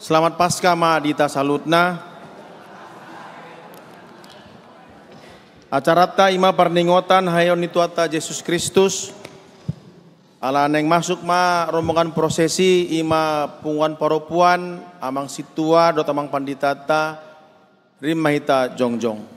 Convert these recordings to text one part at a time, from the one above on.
Selamat Paskah ma dita salutna. Acarata ima parningotan hayon nituata Yesus Kristus. Ala neng masuk ma rombongan prosesi ima punguan paropuan amang situa dot amang panditata rim mahita jongjong.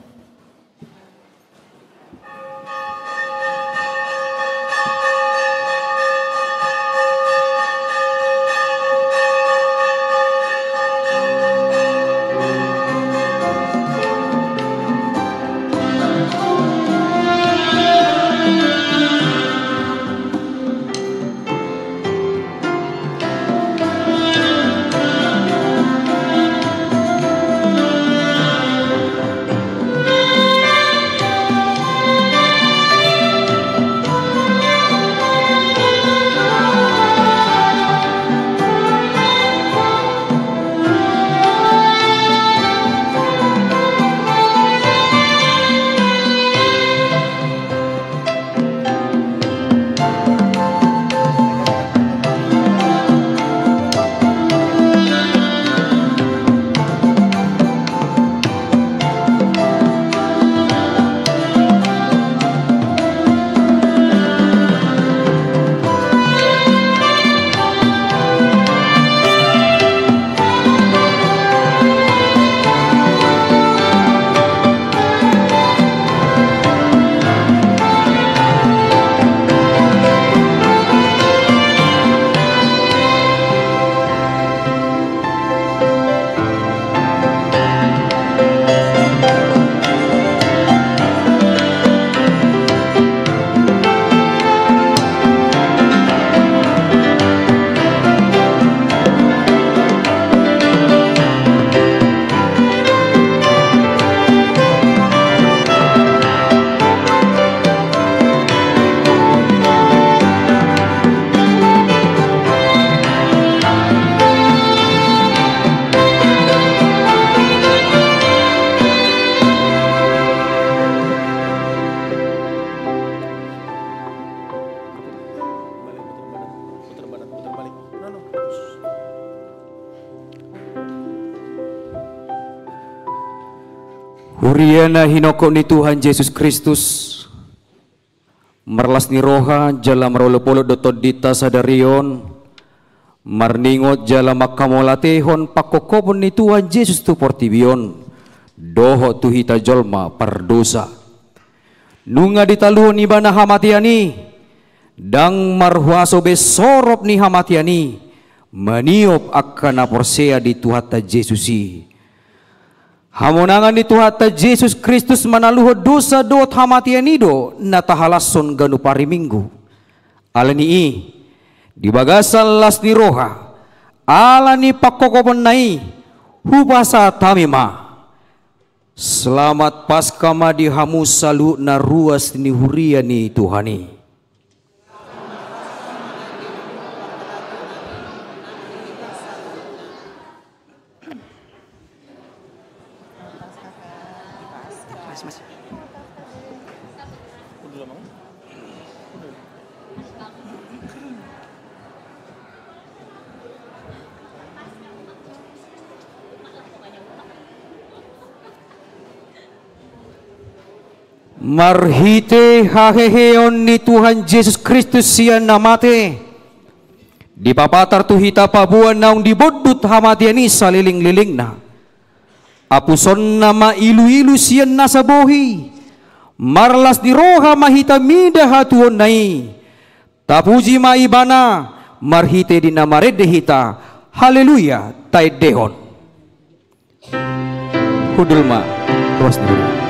Huriana hinokok ni Tuhan Yesus Kristus merlas ni roha jala marolopolo dotod dita sadarion marningot jala makamolatehon pakokopon ni Tuhan Yesus tu portibion doho tu hita jolma pardosa nunga ditaluhon ni bana hamatiani dang marhuaso besorop ni hamatiani maniop akan aporsea di Tuhata Yesusi. Hamonangan ni Tuhata Yesus Kristus manaluho dosa dot hamatian ido natahalason ganu pariminggu. Alani di bagasan las ni roha alani pakokopon nai hubasa tamima. Selamat Paskah ma di hamu salu na ruas ni huria ni Tuhani. Marhite haheheon ni Tuhan Yesus Kristus sian namate di papatar tuhita pabuan naung dibodut hamatiani saliling-liling na apuson nama ilu-ilu sian nasabohi marlas di roha mahita mida hatuon nai tapuji maibana marhite di namarede hita haleluya taidehon hudulma ruas dulu.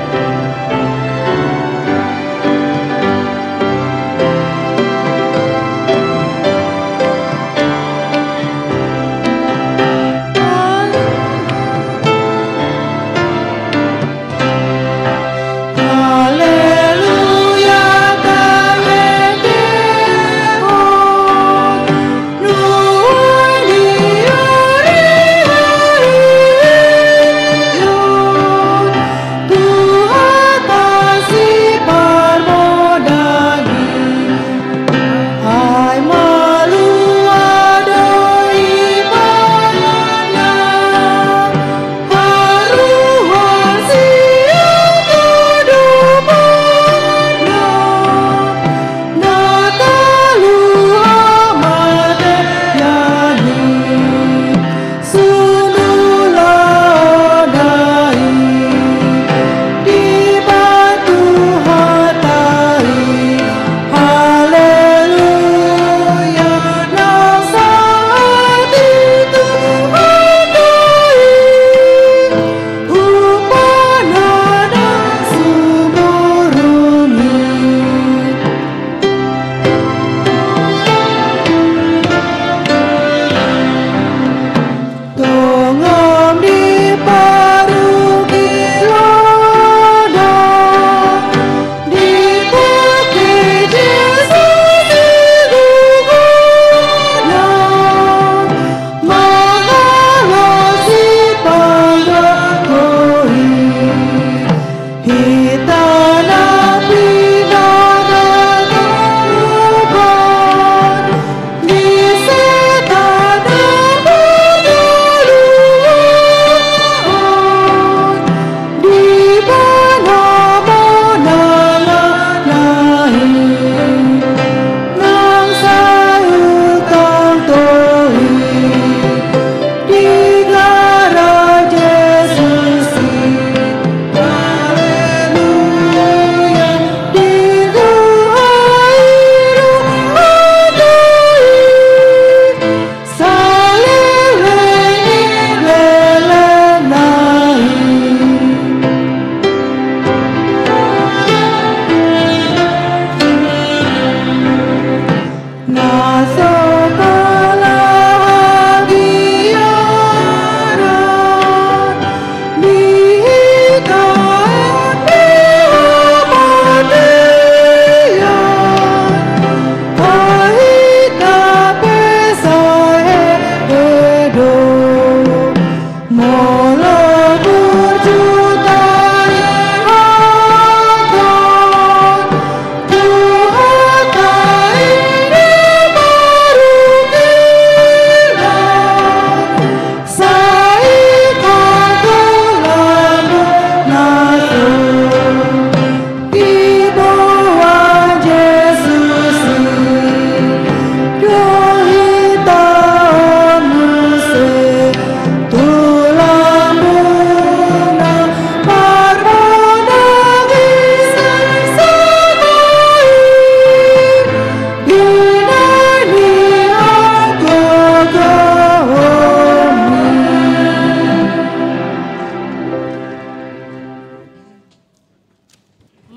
Tuhan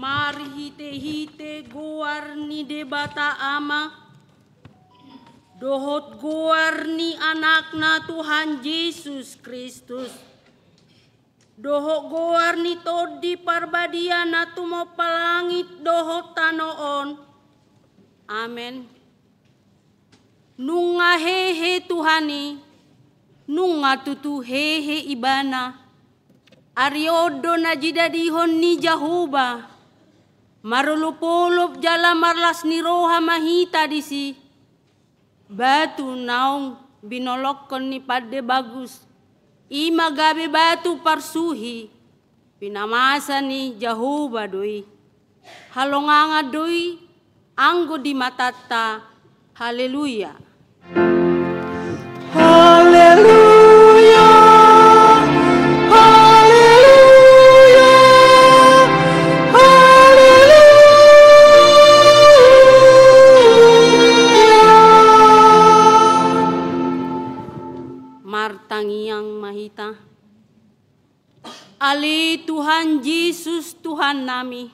Mari hite-hite goar ni debata ama, dohot goar ni anakna Tuhan Yesus Kristus. Dohot goar ni todi parbadia na tumo palangit dohot tanoon. Amen. Nunga hehe Tuhani, nunga tutu hehe ibana. Ariodo na jidadihon ni Jahuba, marulupulup jala marlas ni roha mahita disi, batu naong binolokkon ni pade bagus, ima gabe batu parsuhi, pinamasa ni Jahuba doi, halonganga doi, anggo di matata, haleluya. Haleluya. Martangiang mahita. Ali Tuhan Yesus Tuhan nami,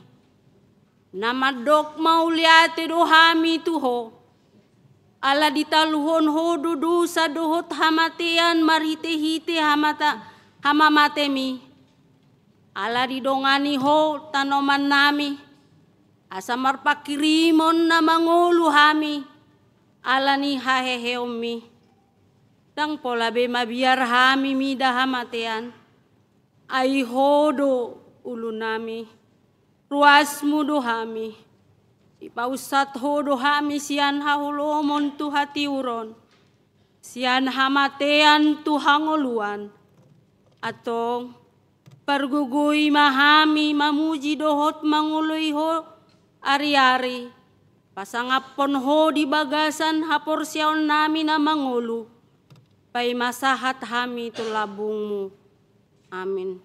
namadok mauliate dohami tuho, ala ditaluhon hodo dosa dohot hamatean marhite-hite hamamatemi, ala didongani ho tanoman nami, asa marpakirimon na mangulu hami, ala ni haheheomi. Tang polabe mabiar hami mida hamatean, ai hodo ulu nami, ruasmu do hami, ipausat hodo hami sian hahulomon tu hati uron, sian hamatean tu hangoluan, atong pergugui mahami mamuji dohot mangului ho ari-ari, pasangapon ho di bagasan hapor siaon nami na mangulu, pai masahat hami tu labungmu. Amin.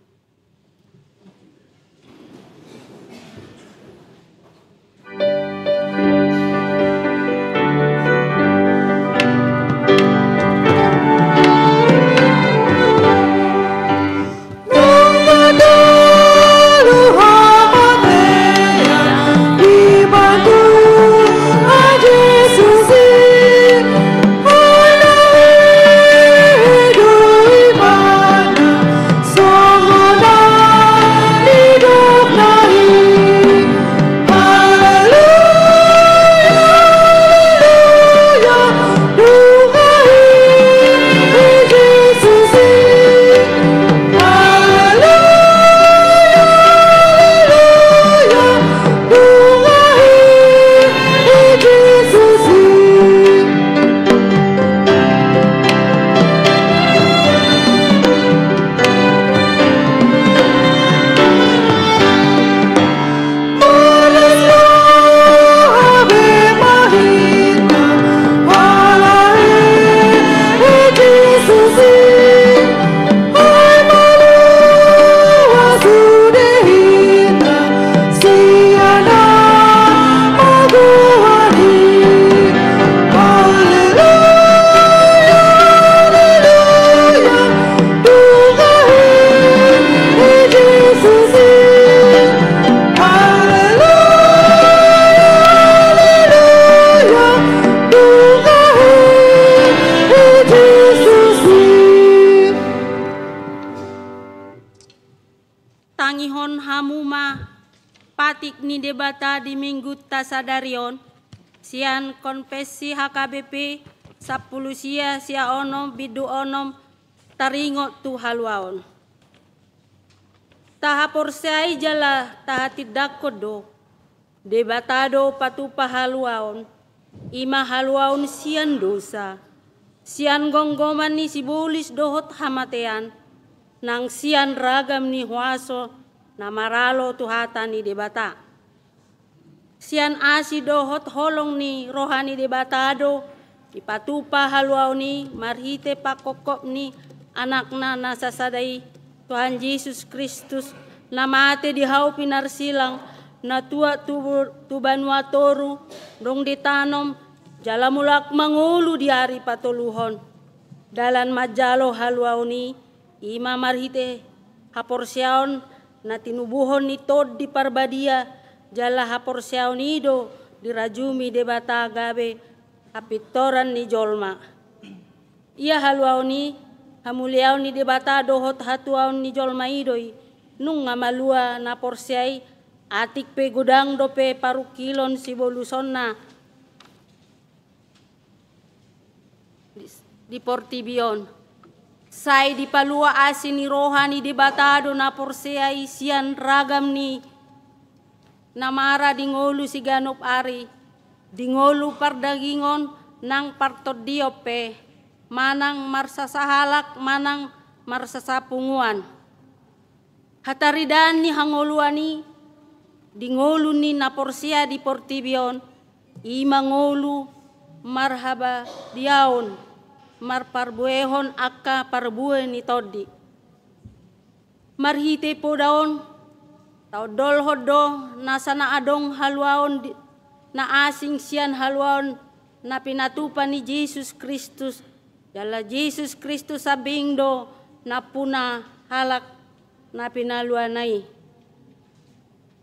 Tangihon hamuma patik ni debata di minggu tasadarion, sian konfesi HKBP 10 sia onom bidu onom taringo tu haluaon. Tahapor sai jala tahatidak kodo, debatado patupa haluaon, ima haluaon sian dosa, sian gonggoman ni sibulis dohot hamatean, nang sian ragam ni huaso na maralo tuhata ni debata. Sian asi dohot holong ni rohani debatado, ipatupa haluaw ni marhite pakokop ni anakna nasasadai Tuhan Yesus Kristus na mate di hau pinarsilang na tua tubanwa toru dong ditanom jalamulak mangulu di hari patuluhon dalan majalo haluaw ni ima marhite haporsyaon na tinubuhon ni tod di parbadia jala haporsiaw nido dirajumi debata gabe apitoran ni jolma. Ia haluaw ni hamuliaw ni debata dohot hatuaw ni jolma idoi nung ngamalua na porsiay atik pe gudang dope parukilon si boluson na di Portibion. Say di palua asin ni rohani debatado na porsiay sian ragam ni namara dingolu si ganop ari dingolu pardagingon nang partodiope manang marsasahalak manang marsasapunguan hataridan ni hangoluani dingolu ni naporsia di Portibion imangolu marhaba diaon marparbuehon akka parbue ni todi marhite po daon taudol hodo nasana adong haluaon na asing sian haluaon na pinatupan ni Jesus Kristus dala Jesus Kristus sabingdo na puna halak na pinaluanay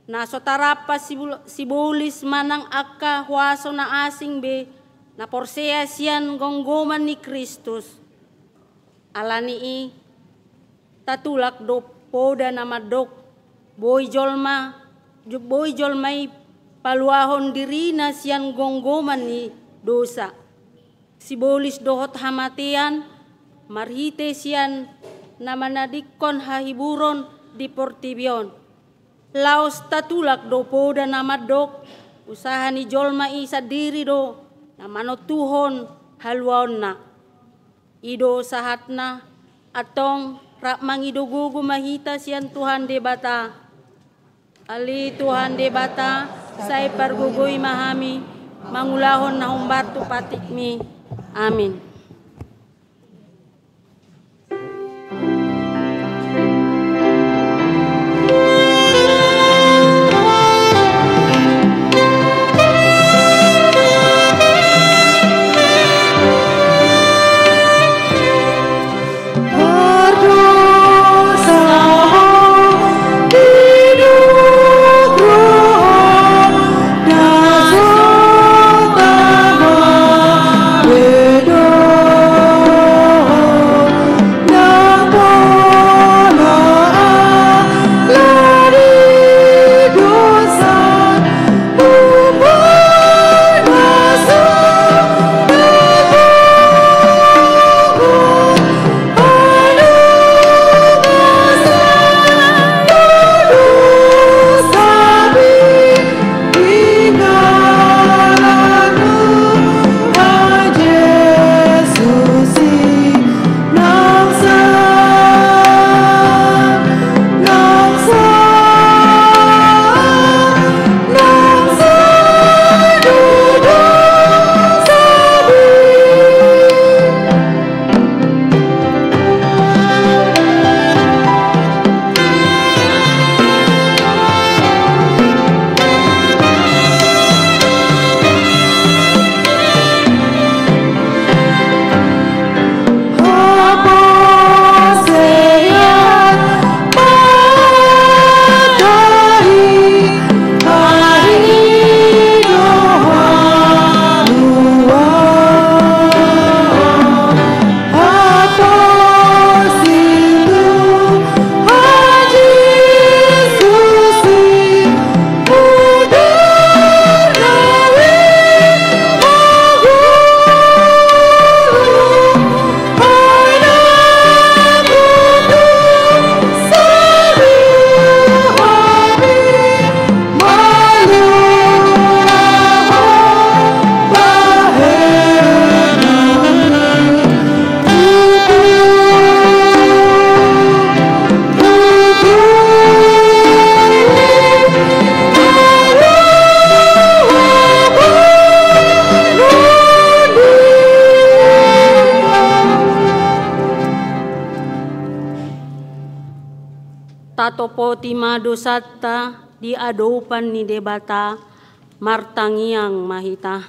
na sotarapa sibulis manang akka huaso na asing be na porseya sian gonggoman ni Kristus alani tatulak do poda na madok boy jolmay paluahon diri na sian gonggoman ni dosa sibolis dohot hamatian marhite sian na manadikon hahiburon di Portibion laos tatulak do poda na madok usaha ni jolma isa diri do na manotuhon haluaon na ido sahatna atong mangidugugu mahita sian Tuhan debata ali Tuhan debata say pargugoy mahami mangulahon na humbarto patikmi amin. Tatopo timado satta di adopan ni debata martangiang mahita.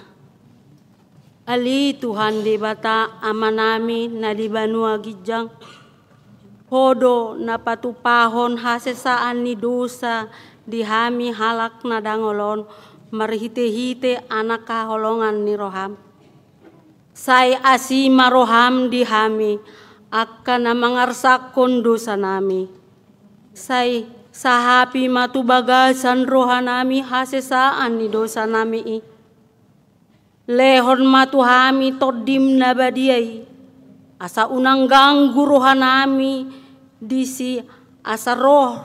Ali Tuhan debata amanami na di banua gijang hodo na patupahon hasesaan ni dosa dihami halak nadangolon marhite-hite anak kaholongan ni roham. Say asima roham dihami akan mangarsakon dosa nami. Say sahapi matubagasan rohanami hasesaan ni dosa nami. Lehon matuhami todim nabadiai. Asa unang ganggu rohanami disi asa roh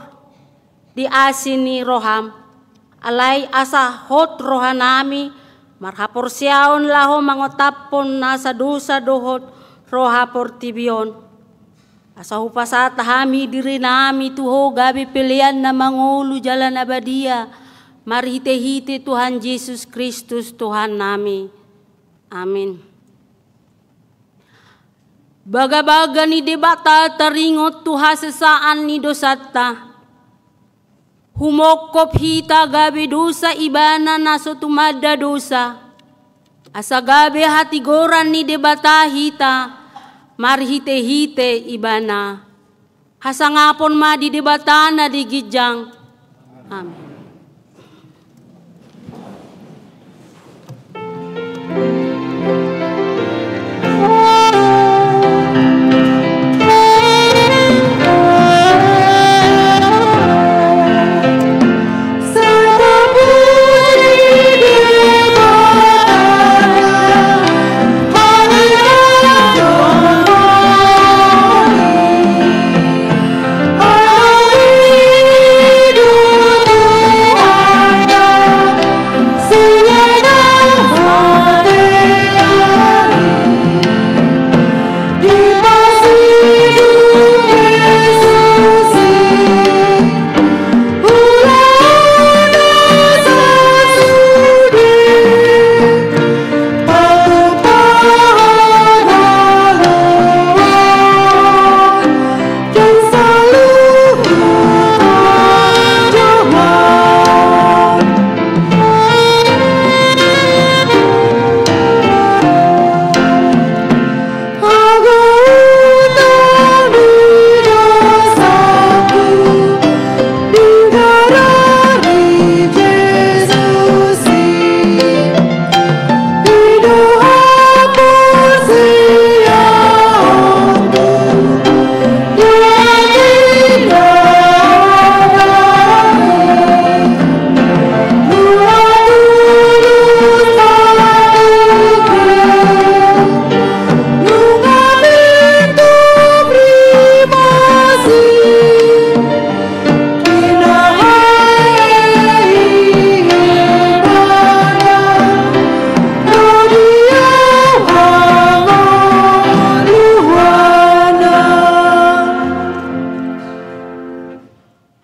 di asini roham. Alay asa hot rohanami marhapor siaon laho mangotapon nasa dosa dohot rohapor tibion. Asa hupasat hami diri nami tuho gabi pilihan na mangulu jalan abadia. Marhite-hite Tuhan Yesus Kristus Tuhan nami. Amin. Baga-baga ni debata taringot tuha sesaan ni dosata. Humokop hita gabi dosa ibana naso tumada dosa. Asa gabi hatigoran ni debata hita marhite-hite ibana. Hasangapon ma di debata na di gijang. Amin.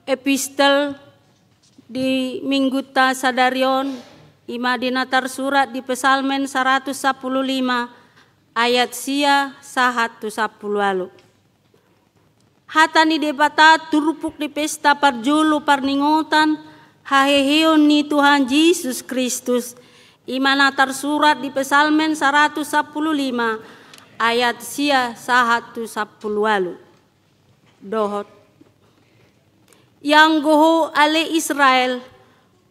Epistel di minggu ta sadarion ima dinatar surat di Pesalmen 115 ayat sia 110. Hatani debata turupuk di pesta parjulu parningotan haheheon ni Tuhan Yesus Kristus. Ima natar surat di Pesalmen 115 ayat sia 110. Dohot. Yang goho ale Israel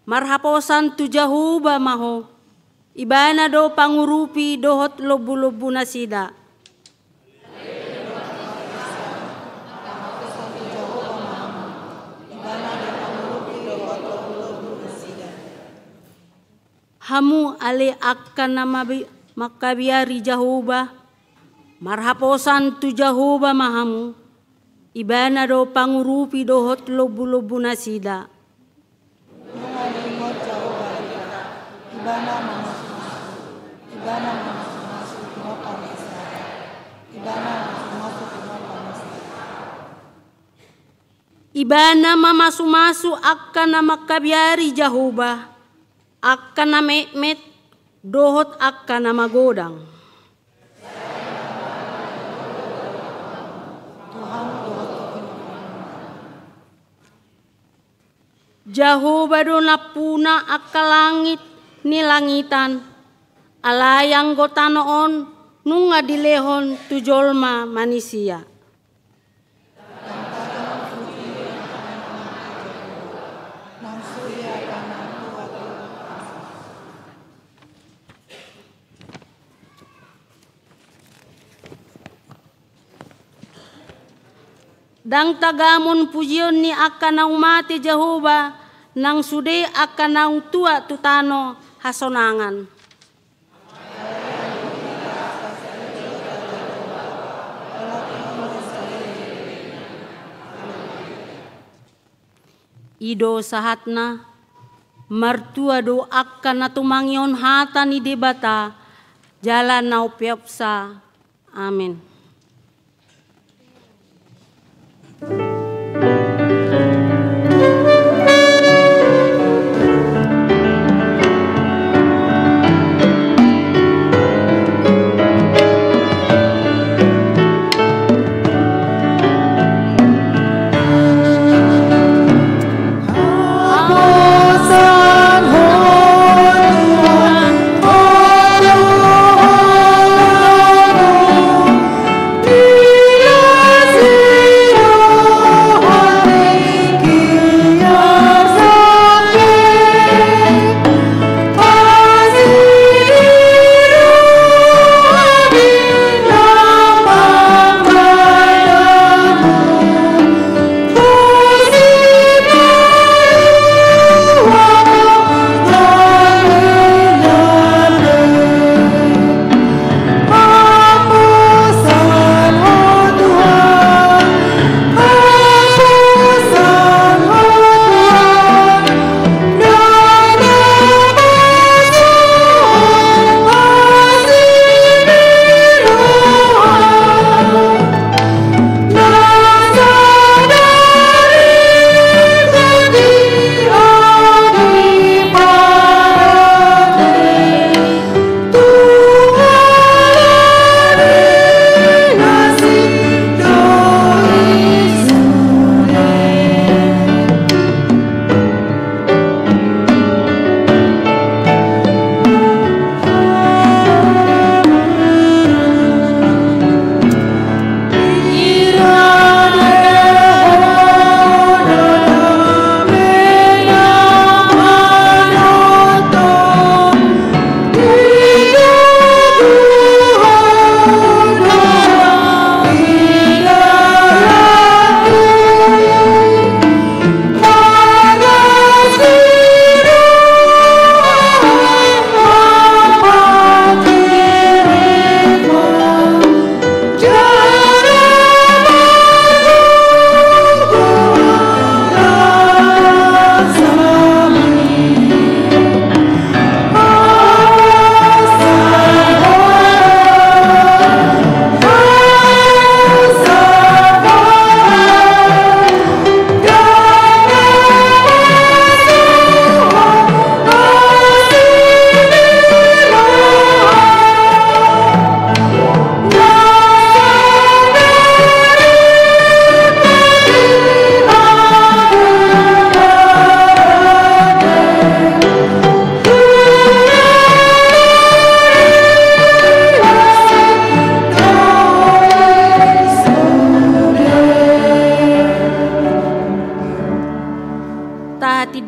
marhaposan tu Jahuba maho ibana do pangurupi dohot lobu-lobu nasida. Hamu ale akan nama makabiari Jahuba marhaposan tu Jahuba mahamu ibana do pangurupi dohot lobu-lobu nasida. Ibana mamasu-masu akan nama kabiari Jahuba akan nama met dohot akan nama godang. Jahuba do napuna akal langit ni langitan alayang gotanoon nunga dilehon tujolma manusia. Dang tagamon pujion ni akan naung mati Jehovah nang sude akan naung tua tutano hasonangan. Ido sahatna martua do akan natumangion hata ni debata jalan nau piapsa. Amin.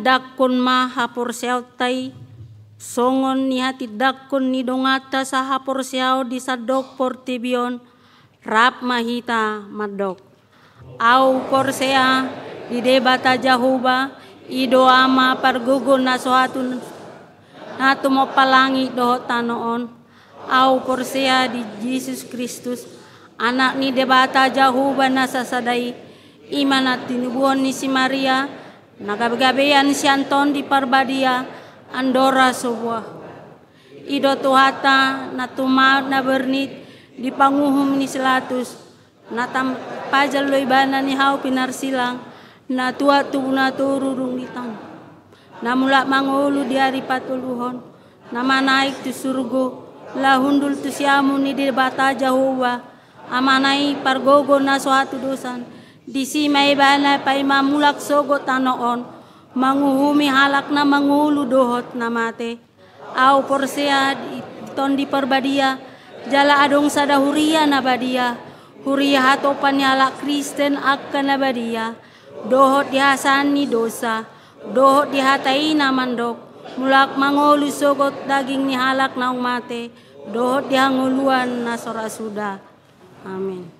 dakon ma hapor siaw tay songon ni hati dakon ni dongata sa hapor siaw di sadok portibion rap mahita madok au korsea di debata jahuba ido ama pargugon na sohatun nato mo palangi do tanoon au korsea di Yesus Kristus anak ni debata jahuba na sasadai iman at tinubuhon ni si Maria nagagabeyan si Anton di Parbadia Andorra Subwa ido tuhata na tumawad na bernit di panguhum ni Silatus na pajaloy bana ni Hau pinarsilang na tuwa tubuna tururung ditang na mula mangulu di hari patuluhon na manaik tu surgo lahundul tu siamu ni debata Jahuba amanai pargogo na suatu dosan di si may bana pa imamulak sogo tanoon manguhumi halak na mangulu dohot na mate au porsea ton di Parbadia jala adong sada huria na badia huria hato panyala Kristen akan na badia dohot dihasan ni dosa dohot dihatai na mandok, mulak mangolu sogot daging ni halak naung mate, dohot dihanguluan na sorasuda. Amin.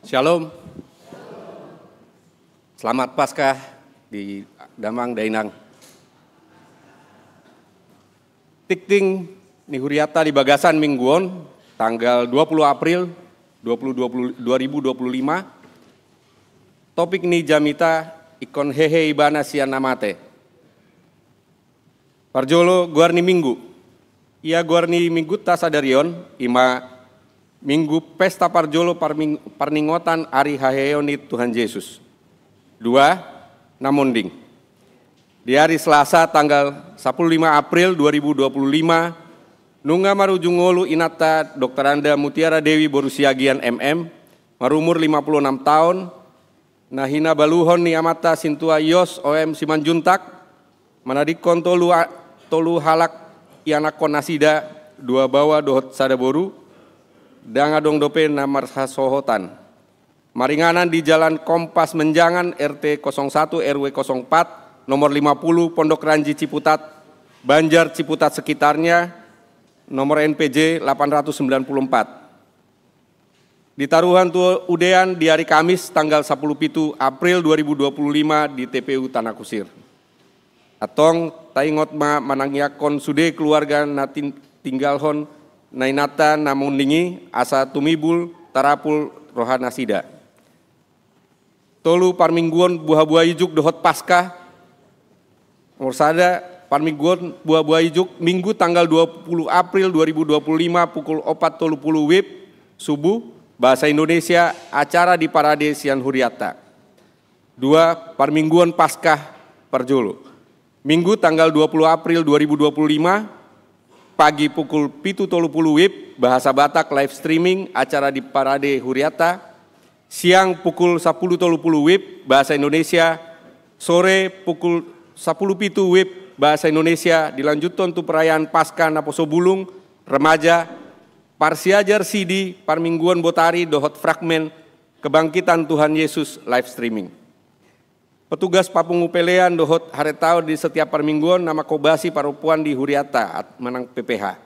Shalom. Selamat Paskah di Damang Dainang. Tikting ni huriata di Bagasan mingguon tanggal 20 April 2025. Topik ni jamita ikon hehe ibana sian namate. Parjolo guarni minggu. Ia guarni minggu tasadarion ima minggu pesta parjolo parningotan ari haheonit Tuhan Yesus. 2. Namonding. Di hari Selasa tanggal 15 April 2025, nunga marujungolu inata Dr. Anda Mutiara Dewi Borusiagian MM, marumur 56 tahun, nahina baluhon ni amata sintua Yos OM Simanjuntak, manadikon tolu halak ianakon nasida, 2 bawa dohot sadaboru, dangadong dope namar hasohotan. Maringanan di Jalan Kompas Menjangan RT 01 RW 04 nomor 50 Pondok Ranji Ciputat, Banjar Ciputat sekitarnya, nomor NPJ 894. Ditaruhan tu udean di hari Kamis tanggal 17 April 2025 di TPU Tanah Kusir. Atong taingot manangyakon sude keluarga natin tinggalhon nainata namun ningi asa tumibul tarapul rohana sida. Tolu parmingguon buah-buah ijuk dohot Paskah. Nomor sada parmingguon buah-buah ijuk Minggu tanggal 20 April 2025 pukul 4.30 WIB subuh bahasa Indonesia acara di Parade Sian Huriata. 2. Parmingguon Paskah Parjolo. Minggu tanggal 20 April 2025 pagi pukul 7.30 WIB bahasa Batak live streaming acara di Parade Huriata. Siang pukul 10.30 WIB bahasa Indonesia. Sore pukul 10.07 WIB bahasa Indonesia dilanjutkan untuk perayaan Paskah Naposobulung remaja Parsiajar CD Parmingguan Botari dohot fragmen Kebangkitan Tuhan Yesus live streaming. Petugas papungupelean dohot haretau di setiap parmingguan nama kobasi parupuan di Huriata menang PPH.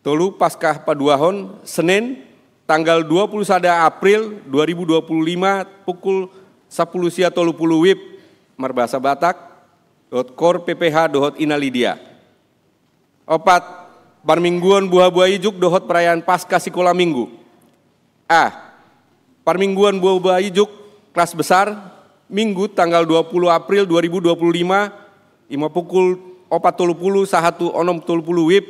Tolu Paskah Paduahon Senin tanggal 21 April 2025 pukul 10.30 WIB Marbasa Batak .kor PPH dohot Inalidia. 4. Parmingguan buah-buah ijuk dohot perayaan Paskah Sikola Minggu. A. Parmingguan buah-buah ijuk kelas besar Minggu tanggal 20 April 2025 ima pukul 4.30 sahatu onom 30 WIB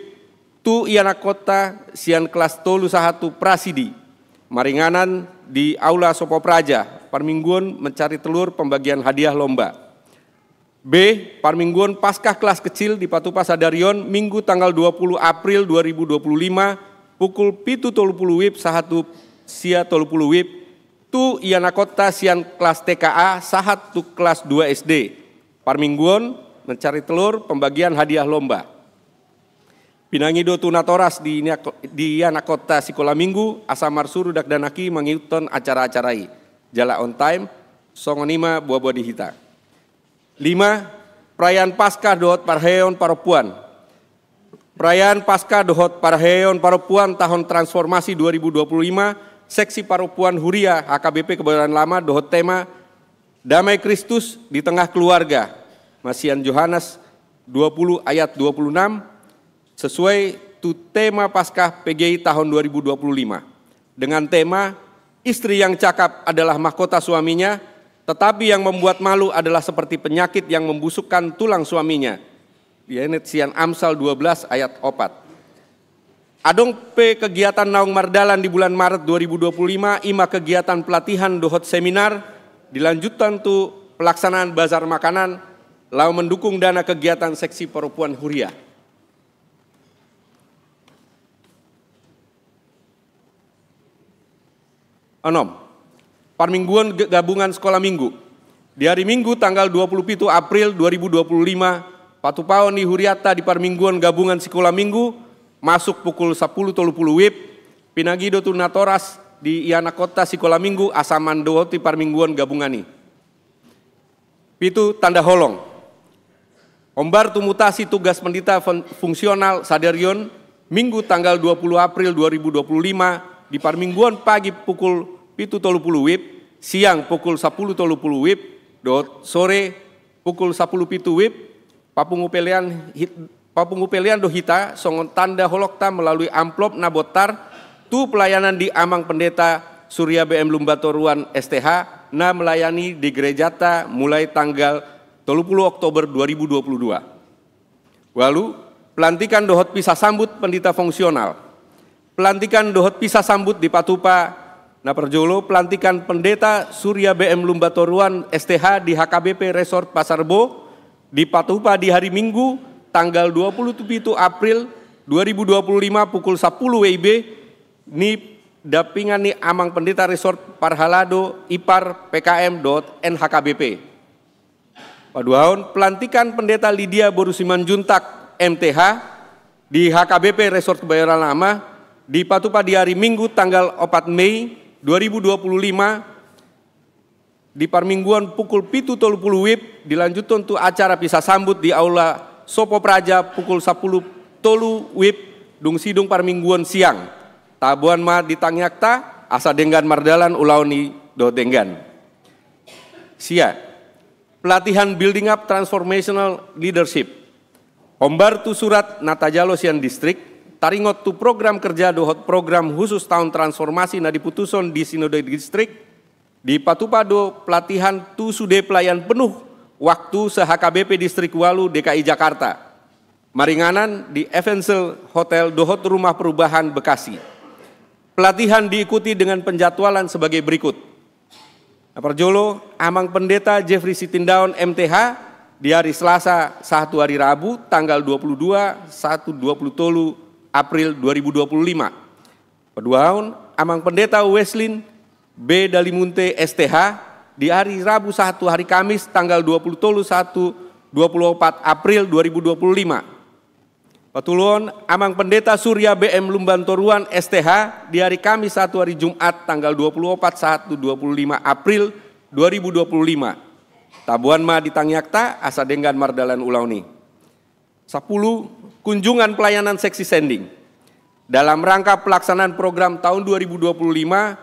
tu iana kota sian kelas tolu sahatu prasidi maringanan di Aula Sopo Praja parmingguan mencari telur pembagian hadiah lomba. B. Parmingguan Paskah kelas kecil di Patupa Sadarion Minggu tanggal 20 April 2025 pukul 7.30 WIB sahatu sia 30 WIB tu iana kota sian kelas TKA sahat tu kelas 2 SD. Parmingguan mencari telur pembagian hadiah lomba. Pinangido tunatoras di iana kota Sikola Minggu asamar suru dak danaki mengiuton acara-acarai. Jala on time songonima buah-buah dihita. 5. Perayaan Paskah dohot parheon paropuan. Perayaan Paskah dohot parheon paropuan tahun transformasi 2025 Seksi Paropuan Huria HKBP Kebayoran Lama dohot tema Damai Kristus di Tengah Keluarga. Masian Yohanes 20 ayat 26 sesuai tu tema Paskah PGI tahun 2025. Dengan tema istri yang cakap adalah mahkota suaminya, tetapi yang membuat malu adalah seperti penyakit yang membusukkan tulang suaminya. Yanet sian Amsal 12 ayat 4. Adong pe kegiatan Naung Mardalan di bulan Maret 2025 ima kegiatan pelatihan dohot seminar dilanjutkan tu pelaksanaan bazar makanan lalu mendukung dana kegiatan seksi Paropuan Huria. Onom. Parmingguan gabungan sekolah minggu. Di hari Minggu tanggal 27 April 2025 Patupaon di Huriata di Parmingguan gabungan sekolah minggu masuk pukul 10.30 WIB, pinagido tunatoras di iana kota Sikola Minggu asaman dohoti parmingguan gabungani. 7. Tanda holong. Ombar tumutasi tugas pendita fungsional Sadarion Minggu tanggal 20 April 2025 di parmingguan pagi pukul 7.30 WIB, siang pukul 10.30 WIB, sore pukul 10.07 WIB, papungupelian dohita songon tanda holokta melalui amplop nabotar tu pelayanan di Amang Pendeta Surya BM Lumbatoruan STH na melayani di gerejata mulai tanggal 30 Oktober 2022. Lalu pelantikan dohot pisah sambut pendeta fungsional, pelantikan dohot pisah sambut di Patupa Naperjolo, pelantikan pendeta Surya BM Lumbatoruan STH di HKBP Resort Pasar Rebo di Patupa di hari Minggu tanggal 27 April 2025 pukul 10 WIB ni dapingan ni Amang Pendeta Resort Parhalado Ipar PKM.NHKBP. Paduahon pelantikan pendeta Lydia Borusiman Juntak MTH di HKBP Resort Kebayoran Lama di Patupa di hari Minggu tanggal 4 Mei 2025 di parmingguan pukul 7.30 WIB dilanjutkan tu acara pisah sambut di Aula Sopo Praja pukul 10.30 WIB dung sidung parmingguan siang. Tabuan ma ditangnyakta asa denggan mardalan ulauni do denggan. Sia. Pelatihan Building Up Transformational Leadership. Hombar tu surat Natajalo Sian Distrik taringot tu program kerja dohot program khusus tahun transformasi na diputuson di Sinode Distrik di Patupado pelatihan tu sude pelayan penuh waktu se-HKBP Distrik Walu DKI Jakarta. Maringanan di Evansel Hotel dohot Rumah Perubahan Bekasi. Pelatihan diikuti dengan penjadwalan sebagai berikut. Naparjolo, Amang Pendeta Jeffrey Sitindaun MTH di hari Selasa 1 hari Rabu tanggal 22/1/20 April 2025. Peduahun, Amang Pendeta Weslin B. Dalimunte STH di hari Rabu 1 hari Kamis tanggal 20/1/24 April 2025. Patulon, Amang Pendeta Surya BM Lumbantoruan STH di hari Kamis 1 hari Jumat tanggal 24/1/25 April 2025. Tabuan ma ditangyakta asa denggan mardalan ulauni. 10. Kunjungan pelayanan seksi sending. Dalam rangka pelaksanaan program tahun 2025,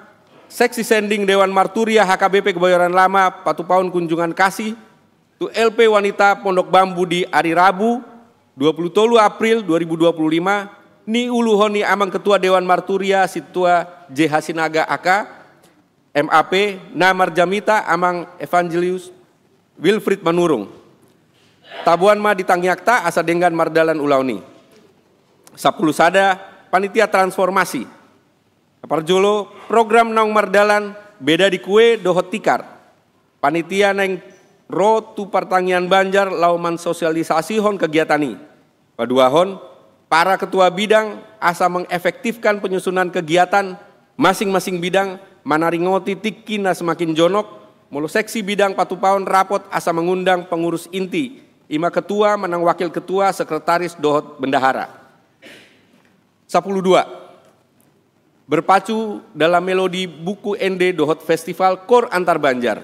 seksi sending Dewan Marturia HKBP Kebayoran Lama Patupaun kunjungan kasih tu LP Wanita Pondok Bambu di hari Rabu 20 April 2025 ni uluhoni Amang Ketua Dewan Marturia Situa J. Hasinaga AK MAP Namar Jamita Amang Evangelius Wilfried Manurung. Tabuan ma ditangyakta asa denggan mardalan ulauni. 10 sada panitia transformasi. Aparjolo program naung mardalan beda di kue dohot tikar. Panitia neng ro tu pertanian Banjar lauman sosialisasi hon kegiatani. Paduahon para ketua bidang asa mengefektifkan penyusunan kegiatan masing-masing bidang manaringoti tikina semakin jonok. Mulu seksi bidang Patupaon rapot asa mengundang pengurus inti. Ima ketua menang wakil ketua sekretaris dohot bendahara. 12. Berpacu dalam melodi buku ND dohot festival Kor Antar Banjar.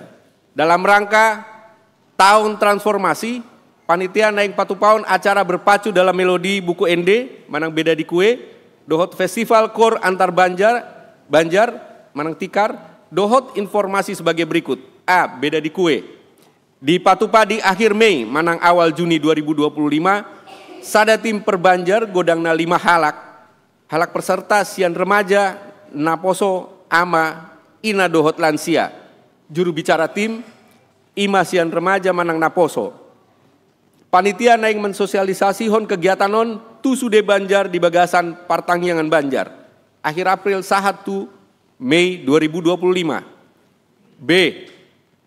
Dalam rangka tahun transformasi, panitia naik Patupaon acara berpacu dalam melodi buku ND menang beda di kue dohot festival Kor Antar Banjar menang tikar dohot informasi sebagai berikut. A. Beda di kue. Di Patupa di akhir Mei, manang awal Juni 2025, sada tim perbanjar godangna 5 halak. Halak peserta sian remaja, naposo, ama, ina dohot lansia. Juru bicara tim, ima sian remaja manang naposo. Panitia naing mensosialisasi hon kegiatan non tu sude Banjar di bagasan Partangyangan Banjar. Akhir April 1 Mei 2025. B.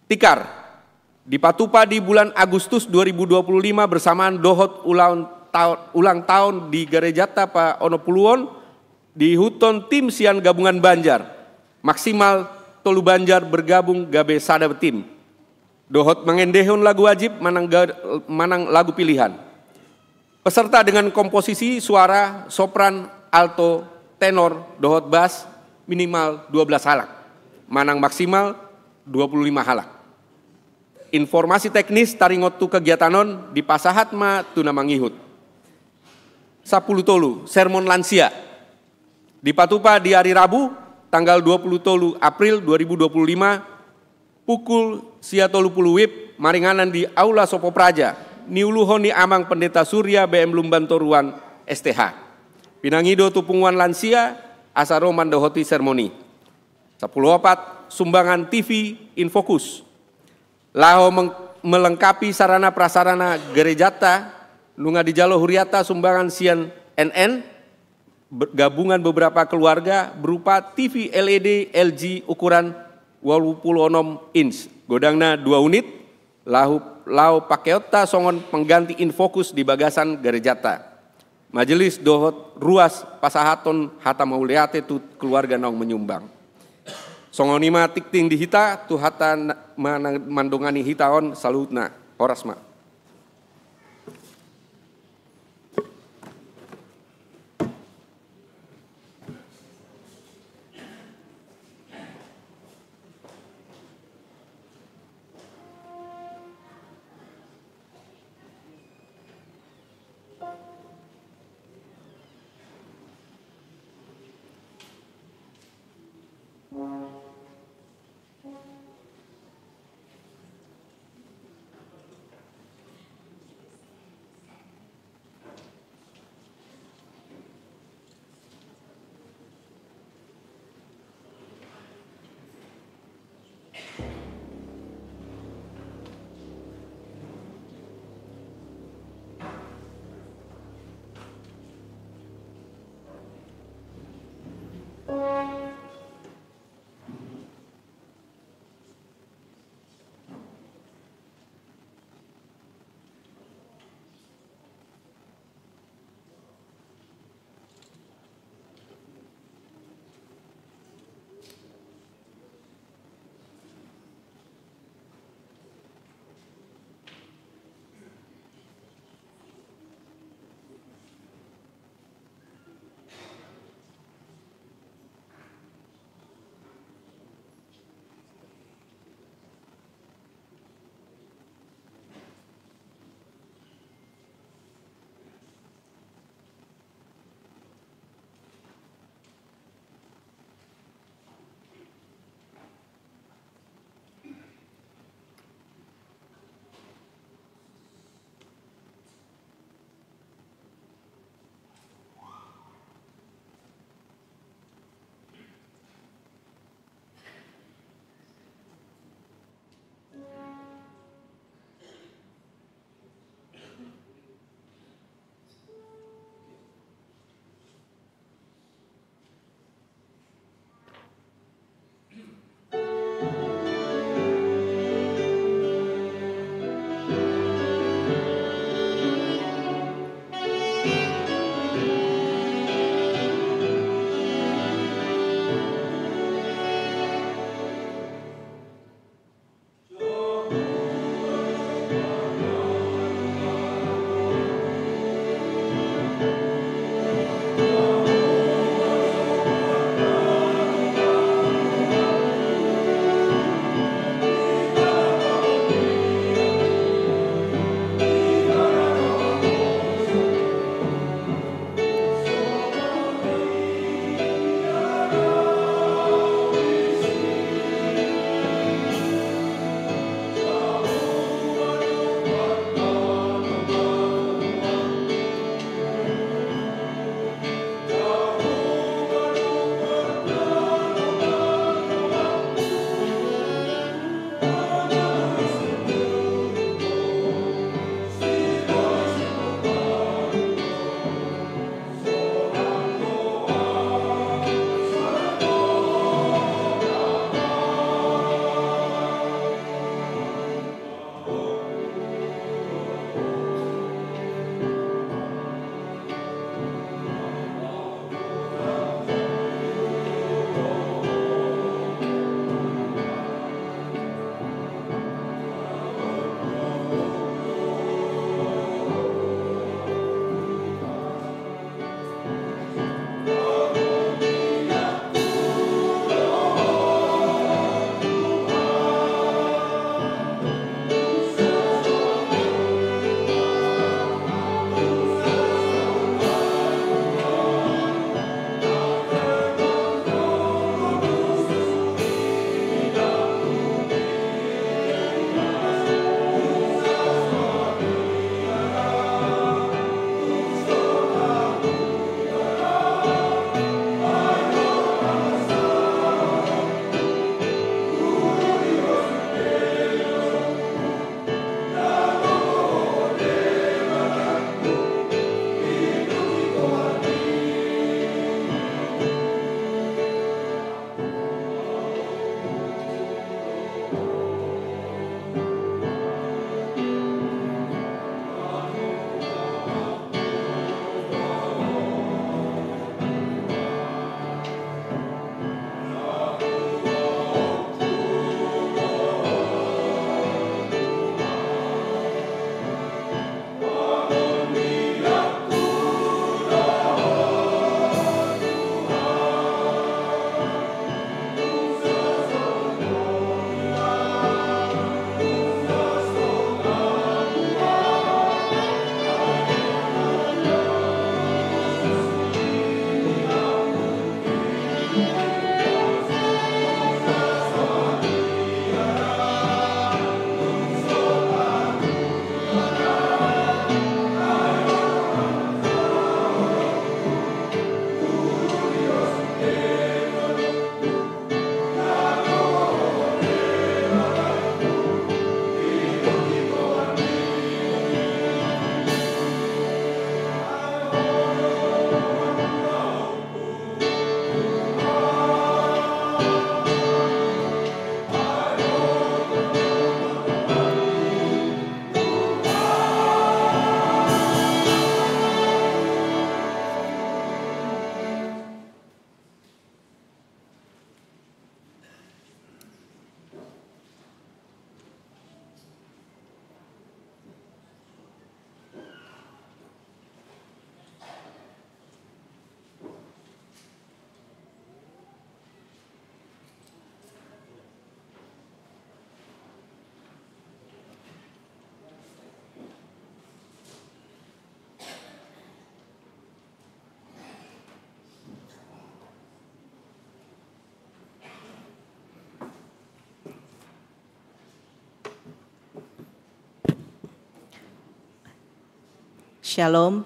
Tikar. Di Patupa di bulan Agustus 2025 bersamaan dohot ulang tahun di Gerejata Pa Onopuluon di Huton tim sian gabungan Banjar. Maksimal tolu Banjar bergabung gabe sada tim. Dohot mengendehon lagu wajib manang lagu pilihan. Peserta dengan komposisi suara sopran, alto, tenor, dohot bass minimal 12 halak. Manang maksimal 25 halak. Informasi teknis taringot tu kegiatanon di pasahat ma tuna mangihut. 10 tolu sermon lansia. Di Patupa di hari Rabu tanggal 20 April 2025 pukul 30 WIB maringanan di Aula Sopo Praja niuluhoni amang Pendeta Surya BM Lumbantoruan STH. Pinangido tupunguan lansia asaro mandohoti sermoni. 10 sumbangan TV Infokus. Laho melengkapi sarana prasarana gerejata nunga di Jalo Huriata sumbangan sian NN gabungan beberapa keluarga berupa TV LED LG ukuran 26 inch. Godangna 2 unit. Lau pakeota songon pengganti Infokus di bagasan gerejata. Majelis dohot ruas pasahaton hata mauliate tu keluarga naung menyumbang. Songonima tikting di hita tu hata mandongani hitaon salutna horasma. Shalom,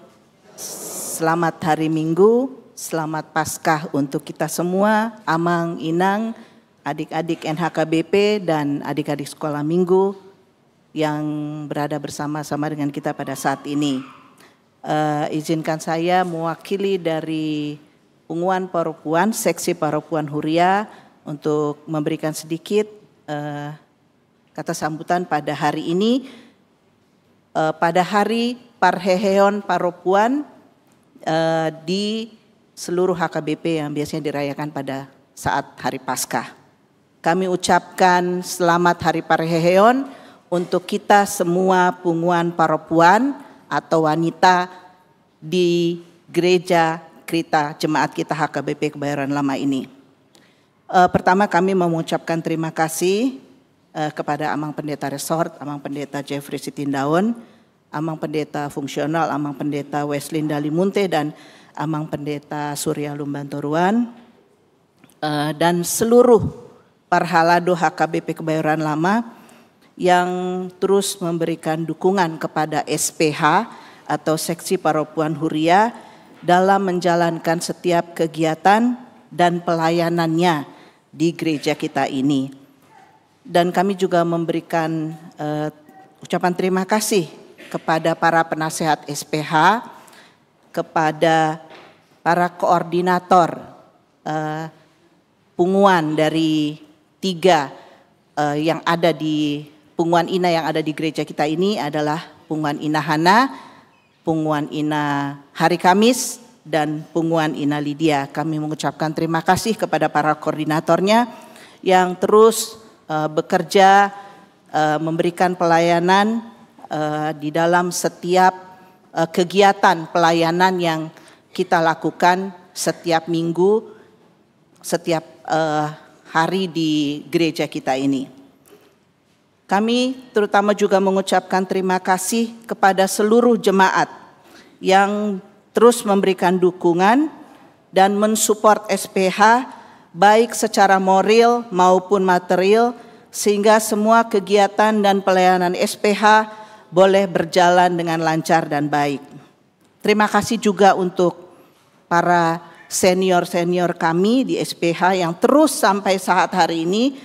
selamat hari Minggu, selamat Paskah untuk kita semua, Amang, Inang, adik-adik NHKBP dan adik-adik sekolah minggu yang berada bersama-sama dengan kita pada saat ini. Izinkan saya mewakili dari Punguan Paropuan, Seksi Paropuan Huria untuk memberikan sedikit kata sambutan pada hari ini. Pada hari Parheheon Paropuan di seluruh HKBP yang biasanya dirayakan pada saat hari Paskah. Kami ucapkan selamat hari Parheheon untuk kita semua Punguan Paropuan atau wanita di Gereja Krita Jemaat kita HKBP Kebayoran Lama ini. Pertama kami mengucapkan terima kasih kepada Amang Pendeta Resort, Amang Pendeta Jeffrey Sitindaun, Amang Pendeta Fungsional, Amang Pendeta Weslin Dalimunte, dan Amang Pendeta Surya Lumbantoruan, dan seluruh Parhalado HKBP Kebayoran Lama yang terus memberikan dukungan kepada SPH atau Seksi Paropuan Huria dalam menjalankan setiap kegiatan dan pelayanannya di gereja kita ini. Dan kami juga memberikan ucapan terima kasih kepada para penasehat SPH, kepada para koordinator punguan dari 3 yang ada di punguan Ina yang ada di gereja kita ini adalah punguan Ina Hana, punguan Ina Hari Kamis, dan punguan Ina Lydia. Kami mengucapkan terima kasih kepada para koordinatornya yang terus bekerja memberikan pelayanan di dalam setiap kegiatan pelayanan yang kita lakukan setiap minggu, setiap hari di gereja kita ini. Kami terutama juga mengucapkan terima kasih kepada seluruh jemaat yang terus memberikan dukungan dan mensupport SPH baik secara moral maupun material, sehingga semua kegiatan dan pelayanan SPH boleh berjalan dengan lancar dan baik. Terima kasih juga untuk para senior-senior kami di SPH yang terus sampai saat hari ini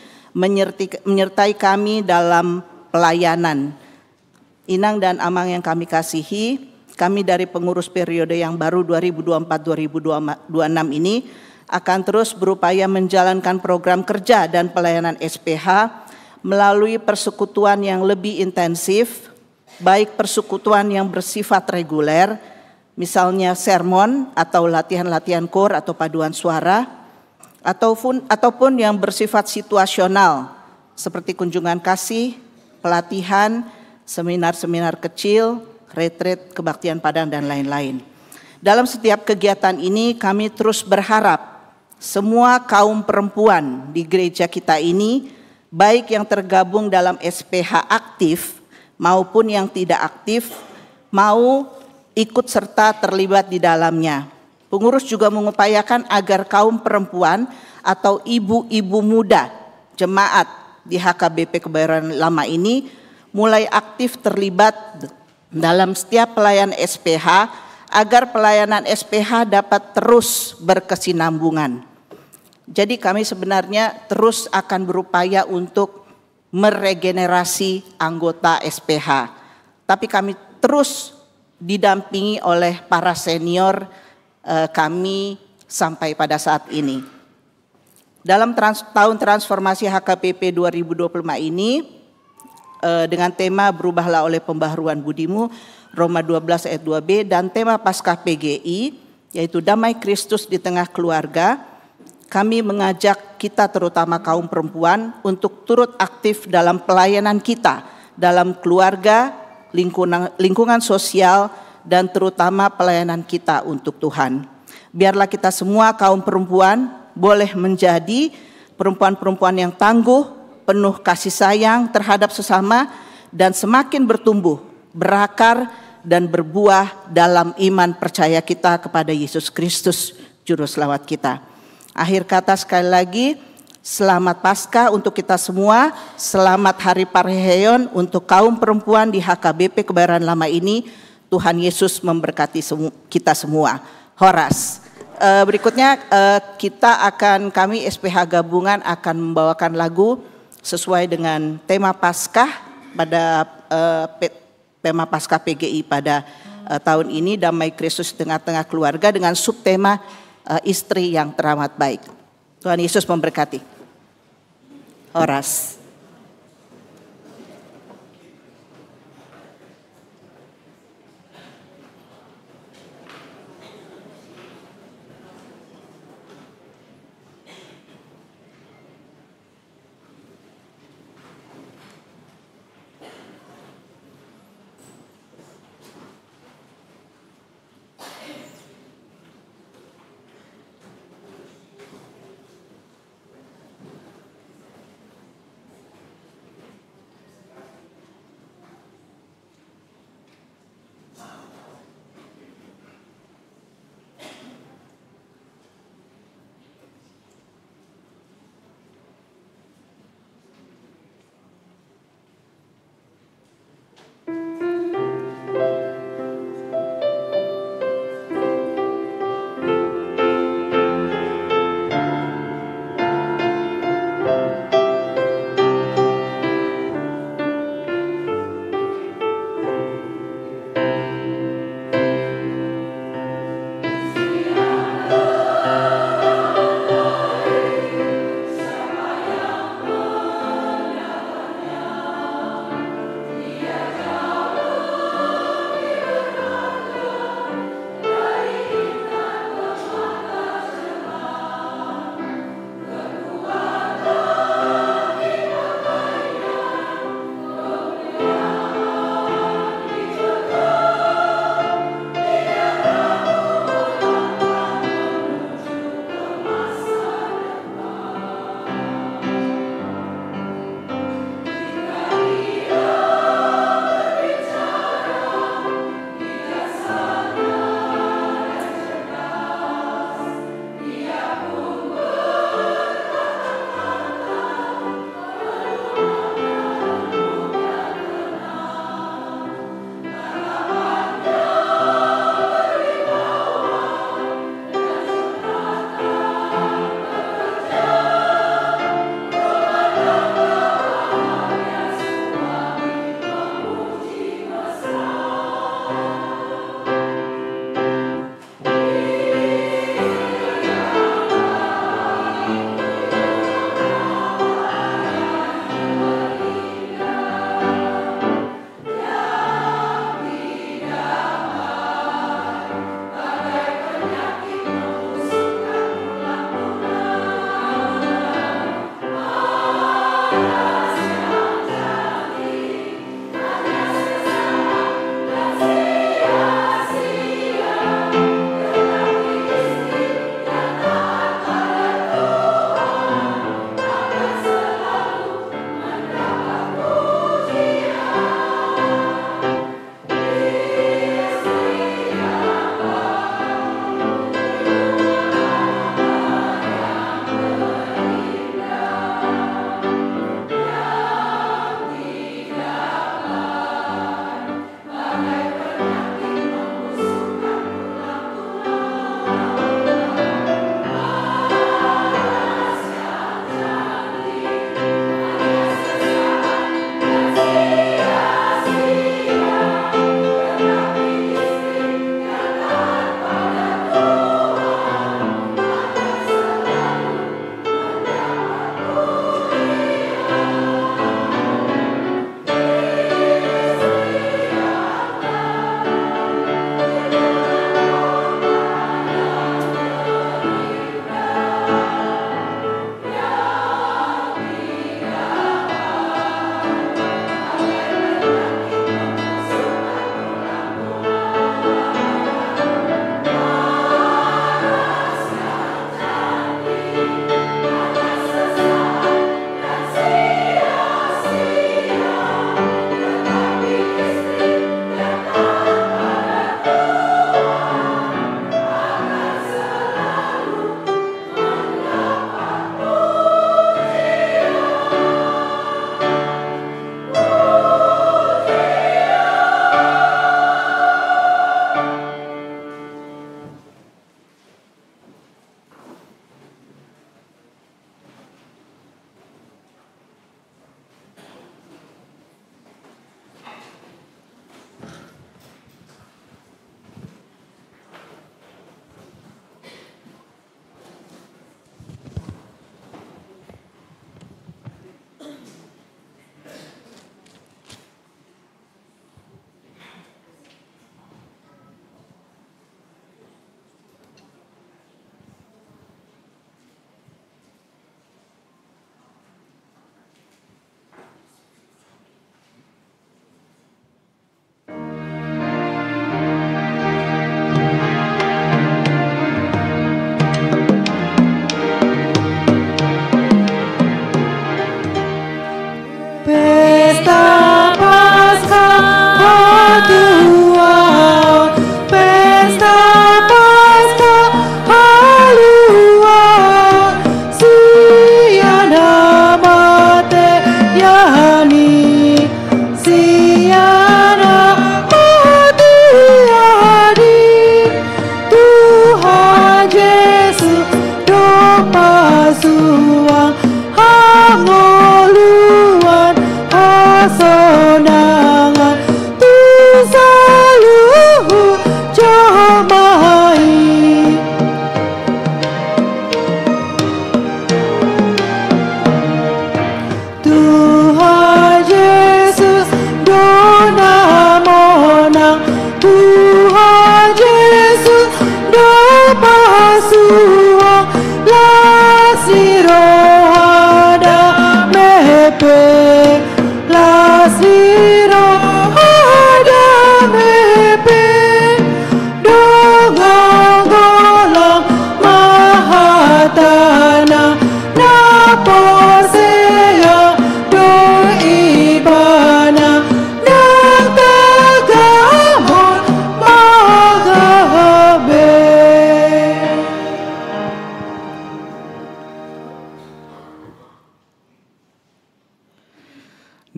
menyertai kami dalam pelayanan. Inang dan Amang yang kami kasihi, kami dari pengurus periode yang baru 2024-2026 ini akan terus berupaya menjalankan program kerja dan pelayanan SPH melalui persekutuan yang lebih intensif, baik persekutuan yang bersifat reguler, misalnya sermon atau latihan-latihan kor atau paduan suara, ataupun yang bersifat situasional, seperti kunjungan kasih, pelatihan, seminar-seminar kecil, retreat, kebaktian padang, dan lain-lain. Dalam setiap kegiatan ini kami terus berharap semua kaum perempuan di gereja kita ini, baik yang tergabung dalam SPH aktif maupun yang tidak aktif, mau ikut serta terlibat di dalamnya. Pengurus juga mengupayakan agar kaum perempuan atau ibu-ibu muda jemaat di HKBP Kebayoran Lama ini mulai aktif terlibat dalam setiap pelayanan SPH agar pelayanan SPH dapat terus berkesinambungan. Jadi kami sebenarnya terus akan berupaya untuk meregenerasi anggota SPH. Tapi kami terus didampingi oleh para senior kami sampai pada saat ini. Dalam tahun transformasi HKBP 2025 ini dengan tema berubahlah oleh pembaharuan budimu, Roma 12 ayat 2b, dan tema Paskah PGI yaitu damai Kristus di tengah keluarga, kami mengajak kita terutama kaum perempuan untuk turut aktif dalam pelayanan kita dalam keluarga, lingkungan sosial, dan terutama pelayanan kita untuk Tuhan. Biarlah kita semua kaum perempuan boleh menjadi perempuan-perempuan yang tangguh, penuh kasih sayang terhadap sesama, dan semakin bertumbuh, berakar, dan berbuah dalam iman percaya kita kepada Yesus Kristus, Juru Selamat kita. Akhir kata sekali lagi, selamat Paskah untuk kita semua, selamat Hari Parheheon untuk kaum perempuan di HKBP Kebayoran Lama ini. Tuhan Yesus memberkati kita semua. Horas. Berikutnya kami SPH Gabungan akan membawakan lagu sesuai dengan tema Paskah pada tema Paskah PGI pada tahun ini, Damai Kristus di tengah-tengah keluarga, dengan subtema istri yang teramat baik. Tuhan Yesus memberkati. Horas.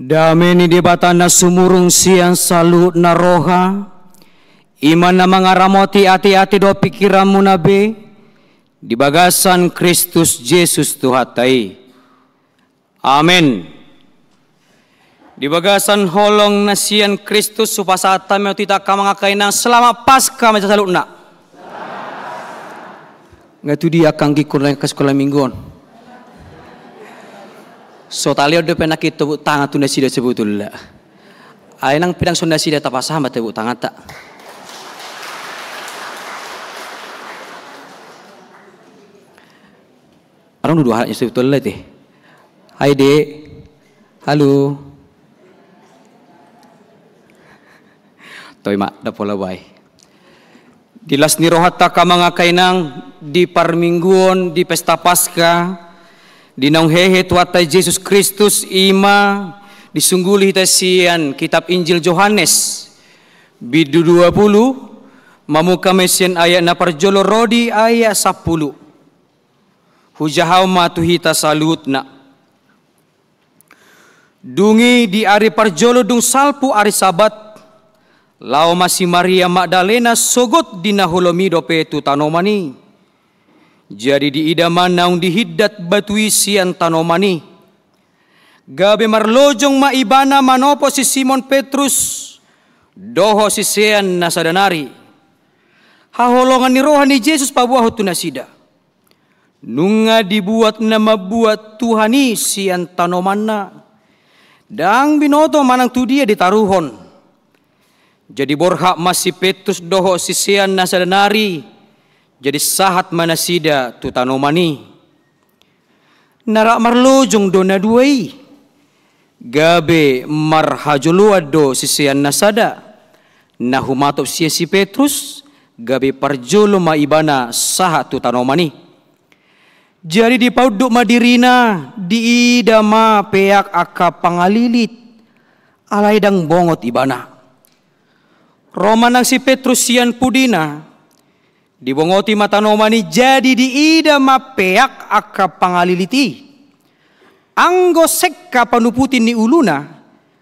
Dameni di batana sumurung siang salut na roha, iman na mangaramoti ati-ati do pikiranmu nabe, di bagasan Kristus Yesus Tuhatai. Amin. Di bagasan holong na siang Kristus supasata meo tita ka mga kainang selama Paskah macam salut na. Ngatu dia kang gikurang ke sekolah mingguan. So tali ada penakit tepuk tangan tu nasi dah sebetulnya. Ay nang pinang nasi dah tapasah sama tepuk tangan tak. Orang dua hal yang sebetulnya teh. Hai dek, halo. Toy mak dah pola bay. Dilas ni rohata ka mga kainang di parmingguon di pesta Paskah. Dinang hehe tuatai Yesus Kristus ima disungguli tasian kitab Injil Yohanes bidu 20 mamuka mesian ayat na parjolo rodi ayat 10 hujahau matuhita salutna dungi di ari parjolo dung salpu ari sabat lau masih Maria Magdalena sogot dinahulomi dope tu tanomani. Jadi di idaman naung dihiddat batui sian tanomani. Gabe marlojong maibana manopo si Simon Petrus. Doho si sian nasadanari. Haholongan ni rohani Yesus pabuah tu nasida. Nunga dibuat na mabuat Tuhani sian tanomanna. Dang binoto manang tu dia ditaruhon. Jadi borhak masih Petrus doho si sian nasadanari. Jadi sahat manasida tu tanomani. Narak marlojong do na duai. Gabe marhajuluad do sisian nasada. Nahumatop siya si Petrus. Gabe parjolo maibana sahat tu tanomani. Jadi di pauduk madirina. Di ida ma peak aka pangalilit. Alay dang bongot ibana. Romanang si Petrus sian pudina. Dibongoti matanomani jadi diida mapeak aka pangaliliti. Anggo sekka panuputin ni uluna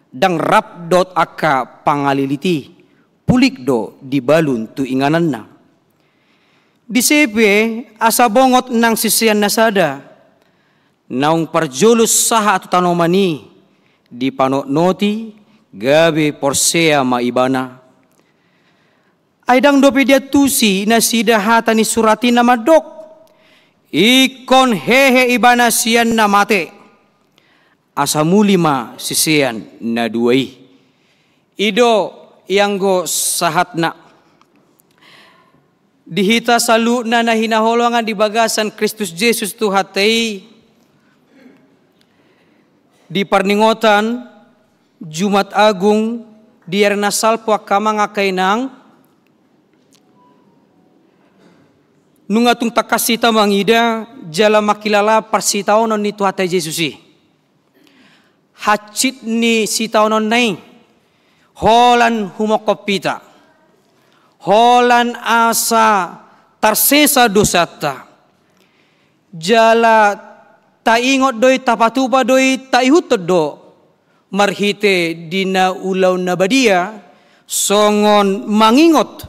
dang rapdot aka pangaliliti. Pulik do dibalun tu ingananna. Di sepe asa bongot nang sisian nasada. Naung parjulus saha tu tanomani di panok noti gabe porsea maibana. Aidang dope dia tusi nasida hatani surati nama dok. Ikon hehe ibana sian namate. Asamulima sisian na duai. Ido yang go sahatna. Dihita salu na hinaholongan di bagasan Kristus Yesus Tuhatai. Di parningotan Jumat Agung di arna salpo akama ngakainang. Nungatung takasita mangida jala makilala parsitaonon ni Tuhatai Yesusi. Hacit ni sitaonon nai. Holan humokopita. Holan asa tarsesa dosata. Jala taingot doi tapatupa doi taihutod do. Marhite dina ulaw na badia. Songon mangingot.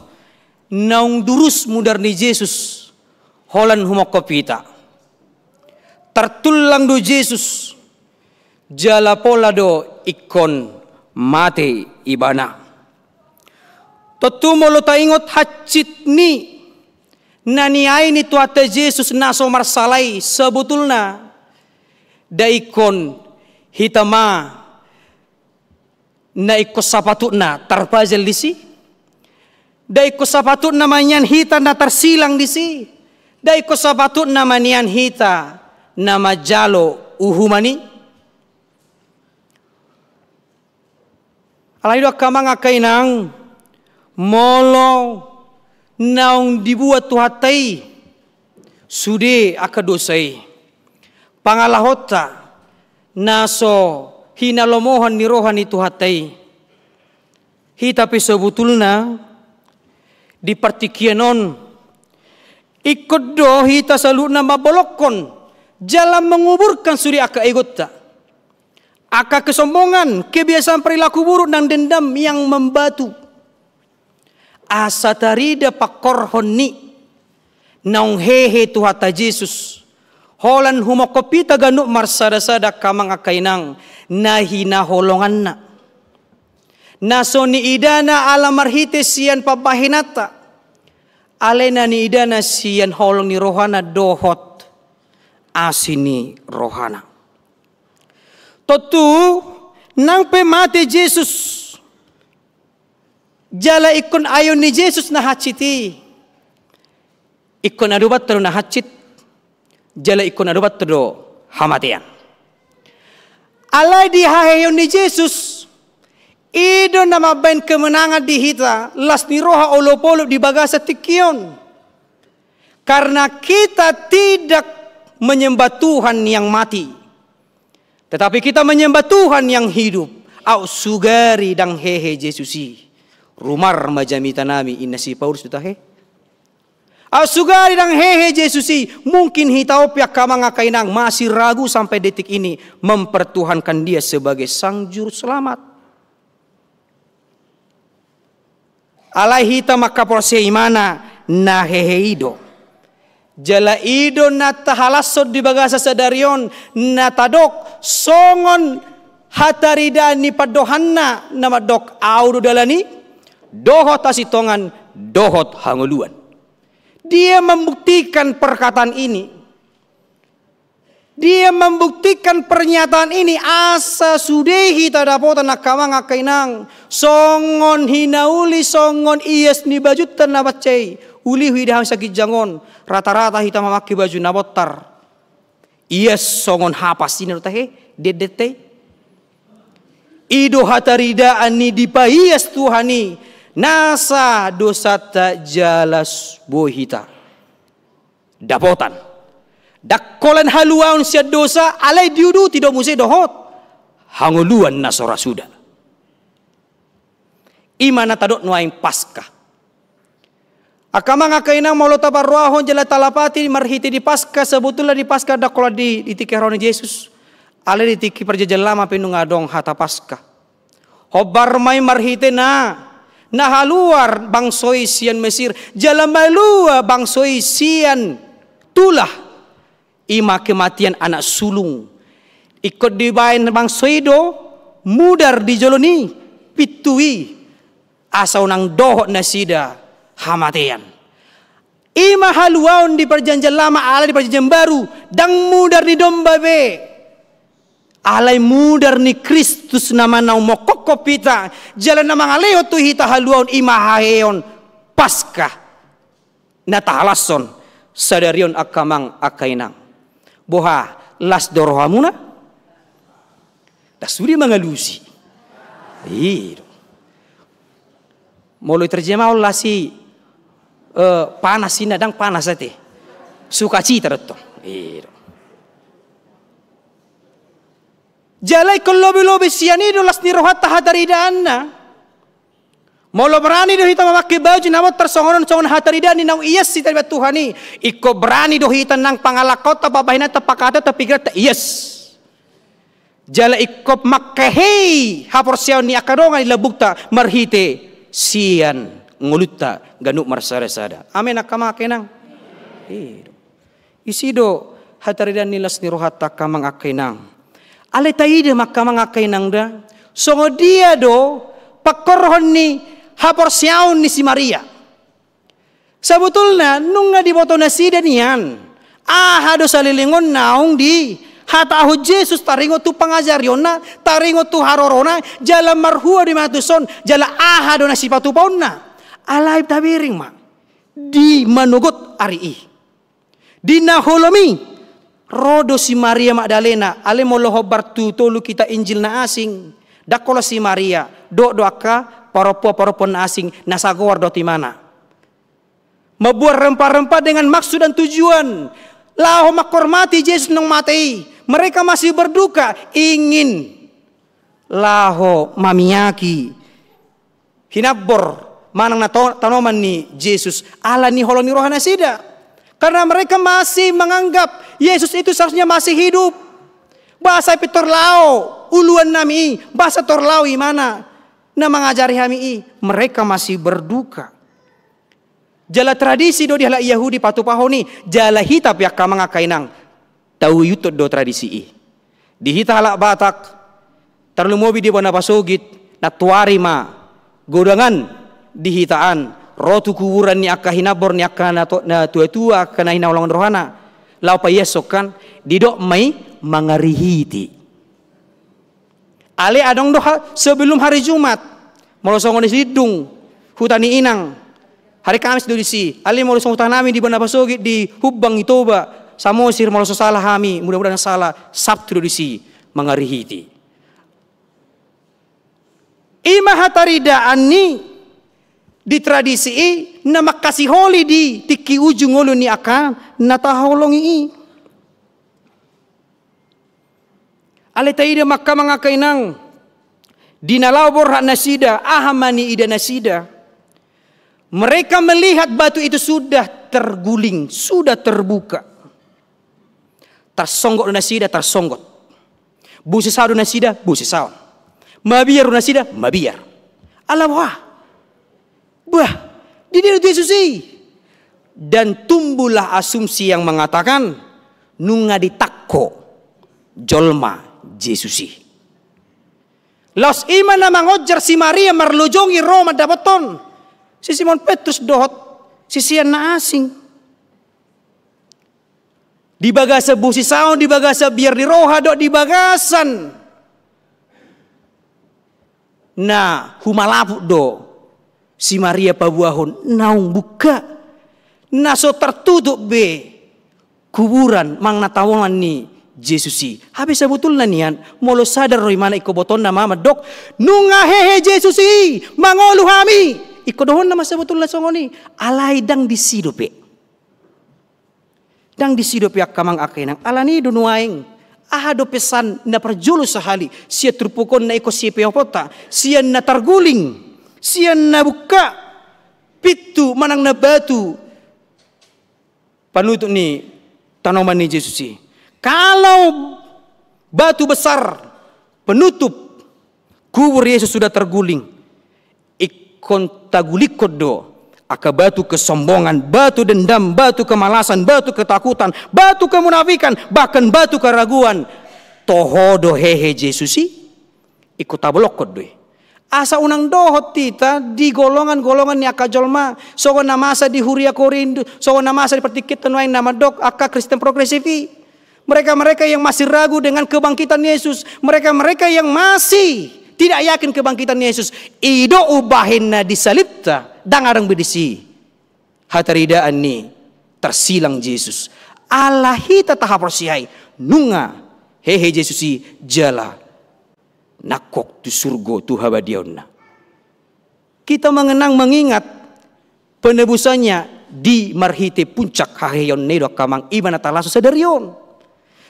Naung durus mudar ni Yesus. Holan humokopita. Tertulang do Yesus. Jala pola do ikon mate ibana. Totumolo taingot hacit ni. Naniay ni Tuhatai Yesus naso marsalay sebetulna. Daikon hitama. Na ikos sapatuna tarpajal disi. Daikos sapatuna manyan hita na tarsilang disi. Daiko sapatut nama nian hita nama jalo uhumani. Alaido kamang akainang molo naung dibuat Tuhatai sude akadosai pangalahota naso hinalomohan ni rohani Tuhatai. Hita pe sebetulna di partikianon ikut do hita saluna mabolokon jalan menguburkan suri aka egota. aka kesombongan, kebiasaan perilaku buruk dan dendam yang membatu. Asa tarida pakorhon ni naung hehe tuhata Jesus. Holan humokopita ganuk marsada-sada kamang akainang nahina holongan na. Naso ni idana ala marhite sian papahinata. Alena ni idana sian holong ni rohana dohot asini rohana. Totu nang pemate Jesus. Jala ikon ayon ni Jesus na hachiti. Ikon adubat tero na hachit. Jala ikon adubat tero hamatian. Alay di hahayon ni Jesus. Ido na mabain kemenangan di hita. Las ni roha olopolo di bagasa tikion. Karena kita tidak menyembah Tuhan yang mati. Tetapi kita menyembah Tuhan yang hidup. Au sugari dang hehe Jesusi. Rumar majamita nami inna si Paulus tutahe. Au sugari dang hehe Jesusi. Mungkin hitau pihak kamang akainang masih ragu sampai detik ini mempertuhankan dia sebagai sang juru selamat. Alai hita maka porse imana na hehe ido. Jala ido na tahalasod di bagasa sadarion na tadok songon hatarida ni padohanna nama dok audu dalani dohot asitongan dohot hanguluan. Dia membuktikan perkataan ini. Dia membuktikan pernyataan ini asa sudehi tadapotan nakamang akainang songon hinauli songon iyas ni bajutan nabacay uli hidahang sakit jangon rata-rata hita mamaki baju nabotar iyas songon hapas ini tahe dedete ido hatarida ani dipaias Tuhani nasa dosata jalas bohita dapotan dakkolan haluan sia dosa alai diudu tidak muse dohot hanguluan nasora suda imana tadot nuaing paskah akamang akainang maulo tabarruahon jala talapati marhiti di paskah sebetulnya di paskah dakkola di tikeroni Yesus alai di tiki perjanjian lama penungadong hata paskah hobar mai marhiti na haluar bangsoi sian Mesir jala malua bangsoi sian tulah ima kematian anak sulung ikut dibain bangsoi do mudar di joloni pitui asau nang dohot nasida hamatian ima haluaun di perjanjian lama ala di perjanjian baru dang mudar di domba be alai mudar ni Kristus nama nau mokoko pita jalan nama ngaleo tu hita haluaun ima haeon paskah na tahalason sadarion akamang akainang boha las dorohamuna dasuri mangalusi iyo mulai terjemah lasi panas sina dang panas ate sukacita retto iyo jalai kelobi-lobi sianido las nirohata hataridaanna. Molo berani do hita memakai baju namun tersongon-songon hataridani nang iyas si taribat Tuhani. Iko berani do hita nang pangalakot tababahina tapakata tapigra ta iyas. Jalai iko makahei haporsiaw ni akadongan ilabukta marhite sian nguluta ganuk marsada-sada. Amin akamakenang. Isido hataridani las nirohata kamang akenang. Ale taide makamang akainang da songo dia do pakorhon ni haporsiaun ni si Maria sebetulnya nunga di boto nasida nian hado salilingon naung di hatahu Jesus taringo tu pangajariona taringo tu harorona jala marhua di matuson jala hado nasipatu pauna alai tabiring ma di manugot ari di naholomi rodo si Maria Magdalena ale moloho bartu tolu kita Injil na asing dakola si Maria doaka paropo na asing nasagowar do timana mabuat rempah-rempah dengan maksud dan tujuan laho makormati Yesus nang matei mereka masih berduka ingin laho mamiyaki hinabor manang na tanoman ni Yesus ala ni holong ni rohana sida karena mereka masih menganggap Yesus itu seharusnya masih hidup. Bahasa pitorlao, uluan nami, bahasa torlao mana? Na mengajari kami mereka masih berduka. Jala tradisi do dihala Yahudi patu pahoni, jala hita pihak kamang kainang. Tahu yutut do tradisi di hita halak Batak, terlalu mobi di bona pasogit, na tuari ma godangan di hitaan, rotu kuburan ni akka hinabor ni akka na tua-tua kana hinaulangan rohana. Lau pa yesokan didok mai mangarihiti. Ale adong doha sebelum hari Jumat, molosong di sidung hutani inang. Hari Kamis do disi, ale molosong hutan nami di bona pasogit di Hubang Itoba, samosir molosong salah kami, mudah-mudahan salah. Sabtu do disi mangarihiti. Ima hataridaan ni di tradisi na makasih holi di tiki ujung ulu ni akan natahulongi ale taida makka mangakainang dinalabor hak nasida ahamani ida nasida. Mereka melihat batu itu sudah terguling, sudah terbuka, tersonggok nasida, tersonggok busi sadu nasida, busi saun mabiar nasida, mabiar alam wah di diri Yesus dan tumbuhlah asumsi yang mengatakan nunga ditakko jolma Yesusi. Los iman na mangojar si Maria marlujongi Roma dapaton. Si Simon Petrus dohot si sian na asing. Di bagasa busi saon, di bagasa biar di roha do di bagasan. Nah, humalapu do si Maria pabuahon naung buka. Naso tertutup be kuburan mang natawangan ni Yesusi. Habis sebetulnya nian molo sadar roi mana iko boton nama dok nunga hehe Yesusi mangolu hami iko dohon nama sebetulnya songoni alai dang disidope kamang akenang alani dunuaing ahado pesan na perjulu sahali sia terpukon na iko sia peopota sia na terguling sia na buka pitu manang na batu panutuk ni tanaman ni Yesusi. Kalau batu besar penutup kubur Yesus sudah terguling, ikon tagulikod do, aka batu kesombongan, batu dendam, batu kemalasan, batu ketakutan, batu kemunafikan, bahkan batu keraguan. Tohodo hehe Yesusi, ikut tablokod do. Asa unang dohot tita di golongan-golongan ni aka jolma, sogo namasa di Huria Korindu, sogo namasa di pertikit tenuain nama dok aka Kristen progresifi. Mereka-mereka yang masih ragu dengan kebangkitan Yesus. Mereka-mereka yang masih tidak yakin kebangkitan Yesus. Ido ubahinna disalibta. Dangarang bidisi. Hataridaan ni tersilang Yesus. Allah hita tahap rosihai. Nunga hehe Yesusi jala. Nakok tu surgo tu habadionna. Kita mengenang-mengingat penebusannya di marhite puncak haheyon nedo kamang iman atalasu sadarion.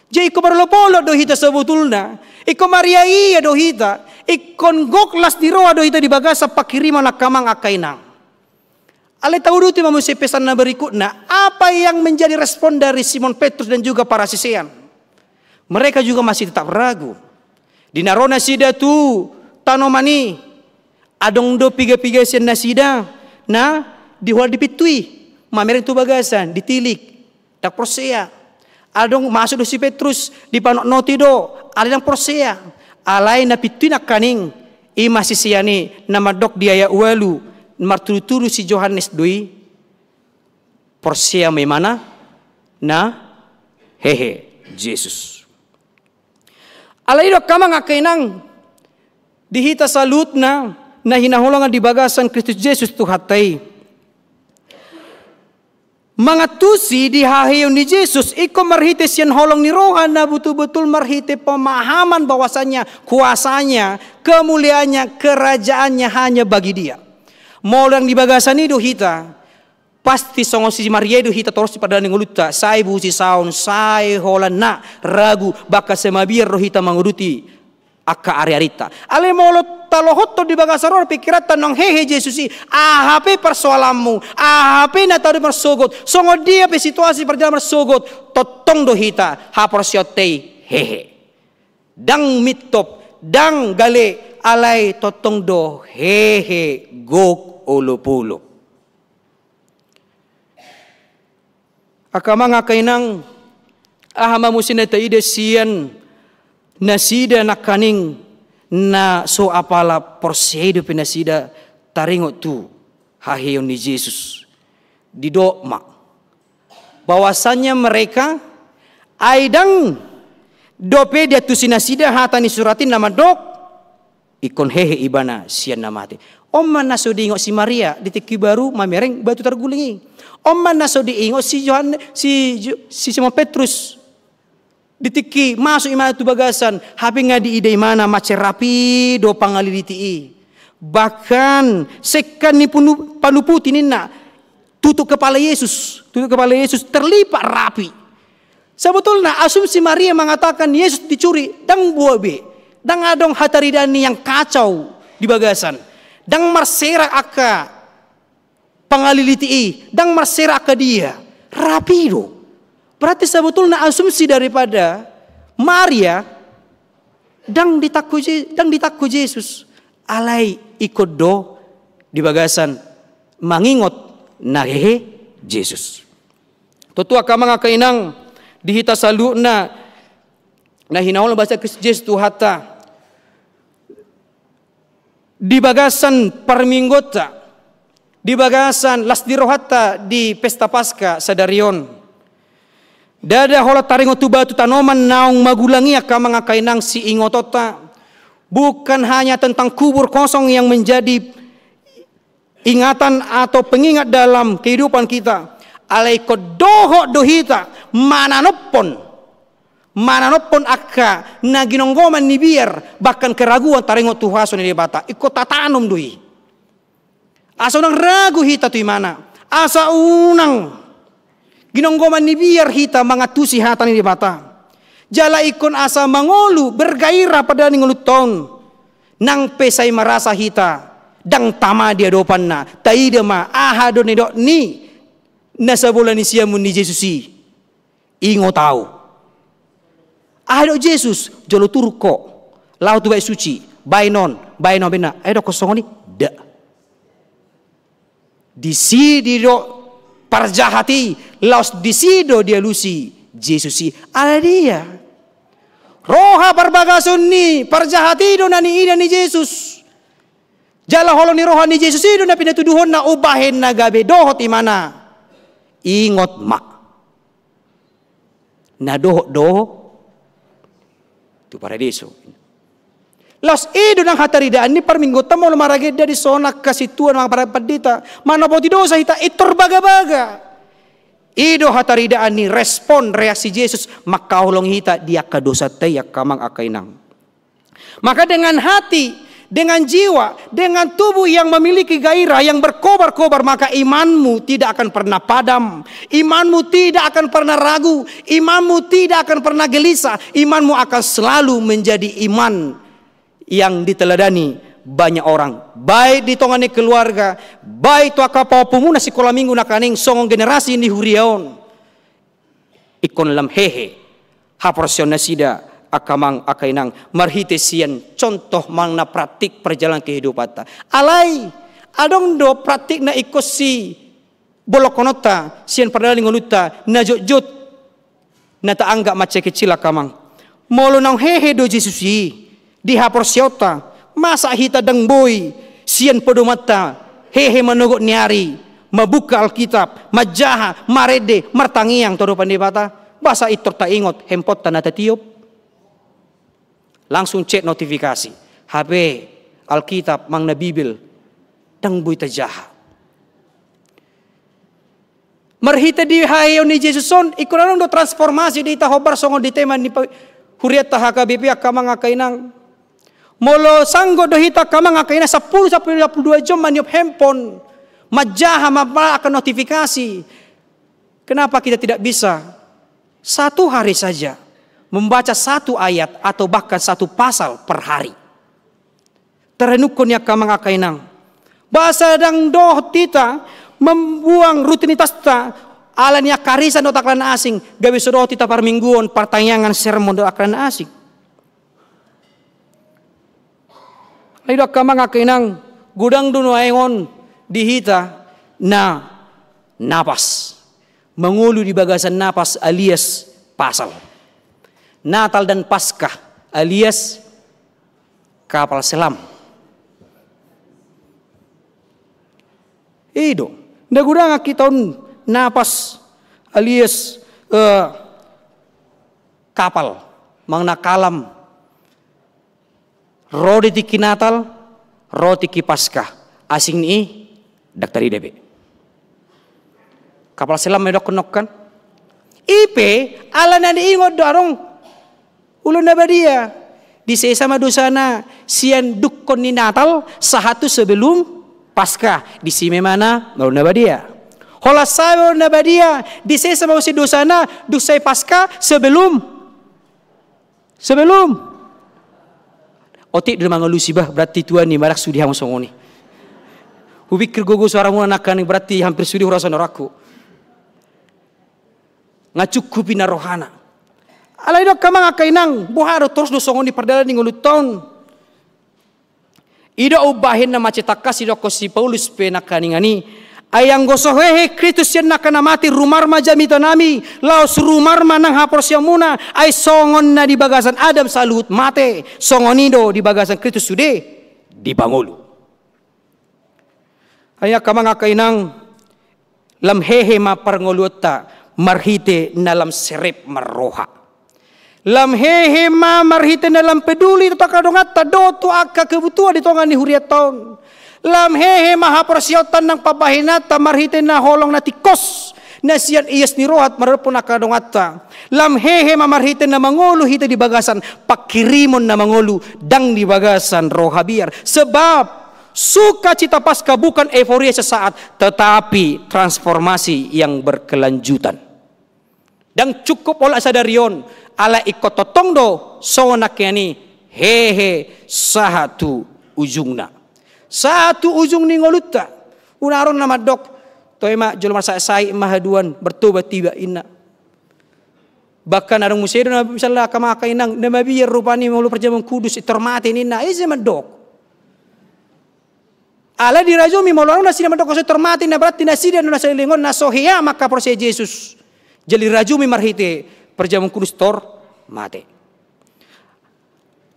Jadi iko barlopolo do hita sebetulnya, iko Maria iya do hita, ikon goklas di roa do hita di bagasa pakirima na kamang akainang. Ale tahu duti mamusi pesan na berikutnya, apa yang menjadi respon dari Simon Petrus dan juga para sisian? Mereka juga masih tetap ragu. Di narona sida tu tanomani, adong do piga-piga sen nasida, na dihual dipitui, mamerin tu bagasan, ditilik, tak prosea. Adong masuk si Petrus di panok noti do ada yang prosea alai na pituina kaning ima sisiani nama dok diaya walu marturu-turu si Yohanes doi prosea memana na hehe Yesus alai do kamang akainang dihita salut na hinaholongan di bagasan Kristus Yesus tu hatai mangatusi di hahiyon ni Yesus iko marhite siyan holong ni rohan na betul-betul marhite pemahaman bahwasanya kuasanya, kemuliaannya, kerajaannya hanya bagi dia. Mau yang di bagasan itu hita pasti songo si Maria itu hita terus pada nguluta sai busi saun sai holan na ragu baka semabir rohita manguruti aka area-rita. Ale molo talohotto di bagasaror pikirat tanong hehe Yesusi. Ahape persoalanmu. Ahape na tadi bersogot. Songo dia pe situasi perjalanan bersogot. Totong do hita. Haporsiotei hehe. dang mitop, dang gale alay totong do hehe gok ulupulo. Akamang kainang ahama musin na taide siyan nasida na kaning na so apala porsedo pinasida taringot tu haheyon ni Jesus di dogma bahwasannya mereka aidang dope dia tu sinasida hata ni suratin nama dok ikon hehe ibana sian namate omman naso diingo si Maria di tiki baru mamereng batu tergulingi omman naso diingo si Simon Petrus di tiki masuk imana tu bagasan hapi ngadi ide mana macerapi do pangaliliti bahkan sekan ni panuputi nina tutup kepala Yesus terlipat rapi. Sebetulnya asumsi Maria mengatakan Yesus dicuri dang buabe, dang adong hataridani yang kacau di bagasan, dang marsera aka pangaliliti, dang marsera aka dia rapido. Berarti sebetulnya asumsi daripada Maria dang ditakku Yesus alai ikut do di bagasan mangingot nahehe Yesus. Tutu akamang kainang dihita saluna na hinaon bahasa Yesus tu hata di bagasan parminggota di bagasan lasdirohata di pesta Paskah sadarion dada hola taringo tu batu tanoman naung magulangi akamang kainang si ingotota bukan hanya tentang kubur kosong yang menjadi ingatan atau pengingat dalam kehidupan kita alai kodoho dohita mananopon akka naginonggoman ni biar bahkan keraguan taringo tuhaso ni bata ikut tatanum doi asa unang ragu hita tu mana asa unang ginonggoman ni biar hita mangatusi hata ni bata jala ikon asa mangolu bergairah pada ningulut tahun nang pesai merasa hita dang tama dia dopan na taida ma ahado ni dok ni nasa bola ni siamun ni Jesusi ingo tahu ahado Jesus jolo turko lau tu baik suci bainon bena ayo kosong ni da disi do parjahati laus disido dia lusi Jesusi ala dia roha barbagasun ni parjahati do nani ida ni Jesus jala holo ni rohani Yesus itu na pinatuduhon na ubahin na gabi dohot imana ingot mak na dohot tu paradiso las ido ng hataridaan ni parminggota mo lumaragid dari sonak kasituan mga parapadita manapoti dosa hita itor baga-baga ido hataridaan ni respon reaksi Yesus makahulong hita dia kadosa tayak kamang akainang maka dengan hati dengan jiwa, dengan tubuh yang memiliki gairah, yang berkobar-kobar, maka imanmu tidak akan pernah padam. Imanmu tidak akan pernah ragu. Imanmu tidak akan pernah gelisah. Imanmu akan selalu menjadi iman yang diteladani banyak orang. Baik di tongane keluarga, baik tu akapau pumuna sekolah minggu nakaning songong generasi ni huriaon. Ikon lam hehe, haporsion nasida. Akamang akainang marhitesian contoh mangna praktik perjalanan kehidupan alai adong do praktik na ikosi bolokonota sian perdana ngoluta na jot na taanggap mace kecil akamang molo nang hehe do Jesusi di hapor siota masa hita dang boy sian podomata hehe manogot niari mabuka Alkitab majaha marede martangiang todo pandebata basa itor ta ingot hempot tanata tiop langsung cek notifikasi HP Alkitab mangna Bibil dang buita jaha marhita di hayo ni Jesuson ikulanong do transformasi di tahobar songo di tema ni huriat tahaka BP akamang akainang molo sanggo do hita kamang akainang 10-22 jam maniop handphone majaha mapa akan notifikasi. Kenapa kita tidak bisa satu hari saja membaca satu ayat atau bahkan satu pasal per hari? Terenukun ya kamang akainang bahasa dang doh tita membuang rutinitas ta alanya karisan otak lan asing gawe sodoh tita par mingguon pertanyaan sermon do akran asing. Lalu kamang akinang gudang duno ayon dihita na napas. Mengulu di bagasan napas alias pasal. Natal dan Paskah alias kapal selam. Itu. Nda gudang akiton napas alias kapal mangna kalam. Rodi tiki Natal, roti tiki Paskah. Asing ni daktari debe. Kapal selam medok kenok kan? Ipe ala na diingot darong ulo na badia. Di sesama dosana sian dukkon ni Natal sahatu sebelum Paskah. Di sime mana ulo na badia. Hola sayo na badia di sesama usi dosana dusai Paskah sebelum otik di mangalu sibah berarti tuan ni marak sudi hang songoni. Hubikir gogo suara mu anakan berarti hampir sudi urasan oraku. Ngacukupi na rohana. Alay dok kamang akainang buharo terus do songoni perdalan ni ngulut tahun. Ido ubahin na macetakas ido ko si Paulus pe nakaningani. Ayang gosohehe Kristus yan nakanamati rumarma jamito nami laos rumarma nang hapos yang muna ay songon na di bagasan Adam salut mate songonido di bagasan Kristus sude di bangulu. Ayak kamang kainang lamhehe maparngoluta marhite nalam serep marroha. Lamhehe ma marhite nalam peduli tatakadongat tadoto akka kebutuhan ditongan ni huriat tahun. Lam hehe maha persiotan ng pabahinata marhite na holong na tikos na siyan iyas ni rohat marapon na kadongata. Lam hehe mamarhite na mangulu hita di bagasan pakirimon na mangulu dang di bagasan rohabiar. Sebab sukacita Paskah bukan euforia sesaat tetapi transformasi yang berkelanjutan. Dan cukup olah sadarion ala ikototong do sonakeni hehe sahatu ujungna. Satu ujung ni ngoluta. Unaron nama dok. Toema jolma sai mahaduan bertobat tiba inna. Bahkan arang musyedo na misalnya kamakainang na mabiyar rupani maulu perjamuan kudus itermati nina. Isi madok. Ala dirajumi maulu na sila madok kasi termati na berarti na sila na salilingon na sohia maka proses Yesus. Jali rajumi marhite perjamuan kudus tor mate.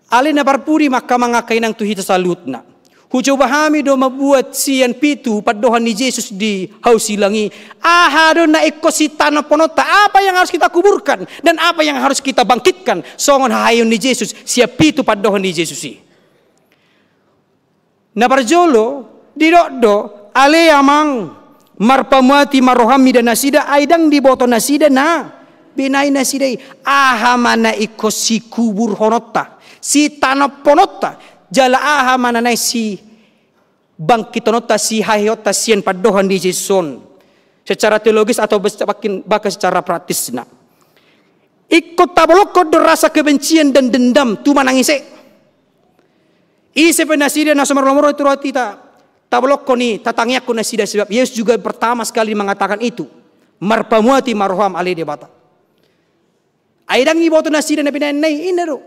Ali na barpuri maka mangakainang tuhita salutna. Hujaw bahami do mabuat siyan pitu padohan ni Yesus di hausilangi. Ahado na ikosita na ponota. Apa yang harus kita kuburkan dan apa yang harus kita bangkitkan. Songon hayon ni Yesus siya pitu padohan ni Yesus. Na parjolo di do ale amang marpamuati marohami dan nasida aidang di boto nasida na binay nasida ahamana ikosi kubur honota si tanah ponota. Jala aha mananay si bangkitonota si hayota sian padohan di Yesus secara teologis atau bahkan secara praktis na. Ikut tabolokod rasa kebencian dan dendam tu manangise. Ise penasida na sumarlomoro itu rotita tabolokko ni tatangyaku nasida sebab Yesus juga pertama sekali mengatakan itu. Marpamuati marham ale debata. Aidang iboto nasida na pinanay inero.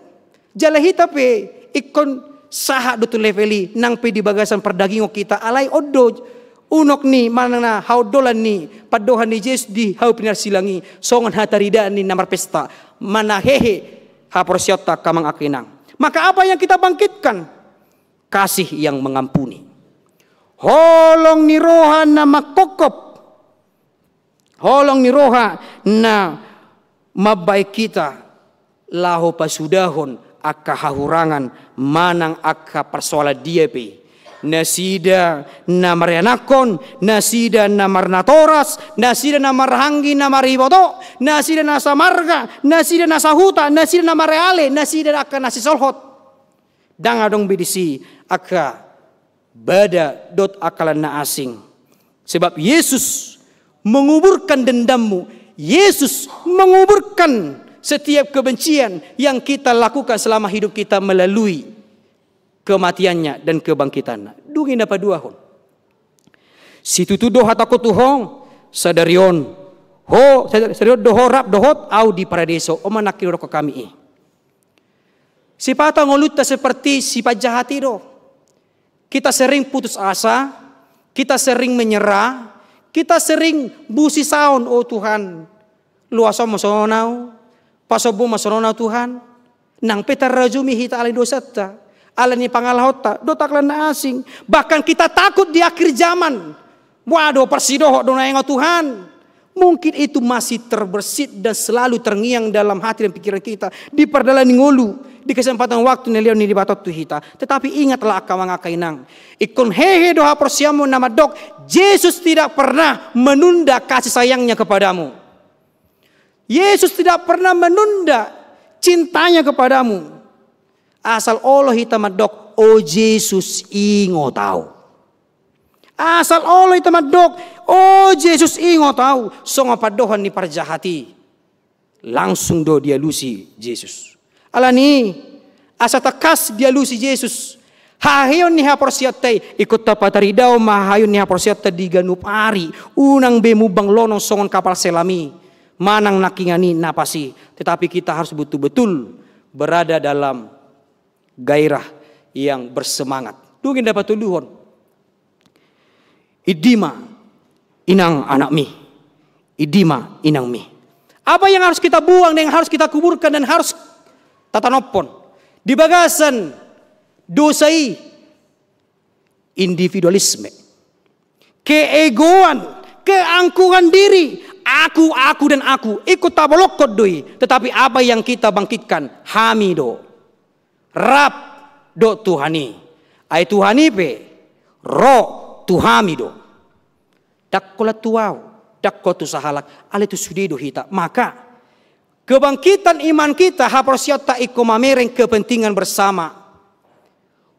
Jala hitape ikon saha do tu leveli nang pe di bagasan perdagingo kita alai odo unok ni manana haudolan ni padohan ni Yesus di hau pinar silangi songon hatarida ni namar pesta mana hehe haporsiota kamang akinang. Maka apa yang kita bangkitkan? Kasih yang mengampuni. Holong ni roha na makokop. Holong ni roha na mabaik kita laho pasudahon akka hahurangan manang akka persoalan dia pe nasida na marianakon nasida na marnatoras nasida na marhangi na mariboto nasida na samarga nasida na sahuta nasida na mareale nasida akka nasisolhot dang adong bidisi akka bada dot akalan na asing sebab Yesus menguburkan dendammu. Yesus menguburkan setiap kebencian yang kita lakukan selama hidup kita melalui kematiannya dan kebangkitannya. Dungin dapat dua hon. Situ tu doha takut tuhong sadarion ho sadarion dohorap dohot au di paradeso o manakiro ko kami. Si pata ngoluta seperti si pajahati do. Kita sering putus asa, kita sering menyerah, kita sering busi saun, oh Tuhan. Luasa masonau, pasobu masonau Tuhan. Nang peta rajumi hita alai dosata, alai ni pangalahota, dotaklan asing. Bahkan kita takut di akhir zaman. Waduh persidoh donaengo Tuhan. Mungkin itu masih terbersit dan selalu terngiang dalam hati dan pikiran kita. Di perdalan ngolu, di kesempatan waktu neliau ni di batot tu hita. Tetapi ingatlah akamang akainang. Ikon hehe doha persiamu nama dok. Yesus tidak pernah menunda kasih sayangnya kepadamu. Yesus tidak pernah menunda cintanya kepadamu. Asal Allah hita madok, oh Yesus ingo tahu. Asal Allah hita madok, oh Yesus ingo tahu. Songa padohan ni parjahati. Langsung do dia lusi Yesus. Alani asa takas dia lusi Yesus. Hahayon ni haporsiatay ikut tapataridao mahayon ni haporsiatay di ganupari. Unang bemubang lonong songon kapal selami. Manang nakingani napasi. Tetapi kita harus betul-betul berada dalam gairah yang bersemangat. Dugin dapat tuluhon. Idima inang anak mi. Idima inang mi. Apa yang harus kita buang dan yang harus kita kuburkan dan harus tatanopon. Di bagasan dosai individualisme. Keegoan, keangkuhan diri. Aku dan aku ikut tabolok kodoi. Tetapi apa yang kita bangkitkan hamido. Rap do Tuhani. Ay Tuhani pe ro Tuhamido. Dakkola tuaw, dakko tu sahalak, ale tu sudido hita. Maka kebangkitan iman kita haprosiata iko mamereng kepentingan bersama.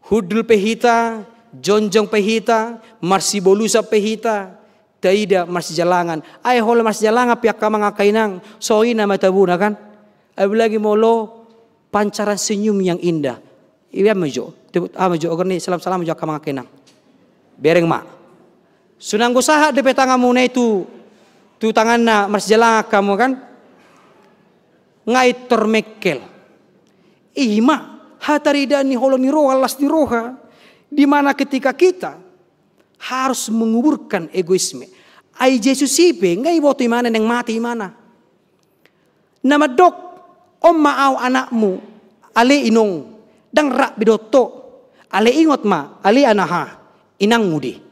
Hudul pehita, jonjong pehita, marsibolusa pehita, taida marsijalangan. Ay hol marsijalangan pihak kamang akainang, soina matabuna kan. Ay lagi molo pancaran senyum yang indah. Iya mejo, mejo ogni salam-salam mejo kamang akainang. Bereng mak. Sunang usaha de petangamu na itu tu tangan na marsijalangan kamu kan. Ngai termekel. Ima hatarida ni holo ni roha las ni roha. Di mana ketika kita harus menguburkan egoisme. Ai Yesus sipe ngai boto imana neng mati imana. Nama dok om maaw anakmu ale inong dang rak bidoto ale ingot ma ale anaha inang mudi.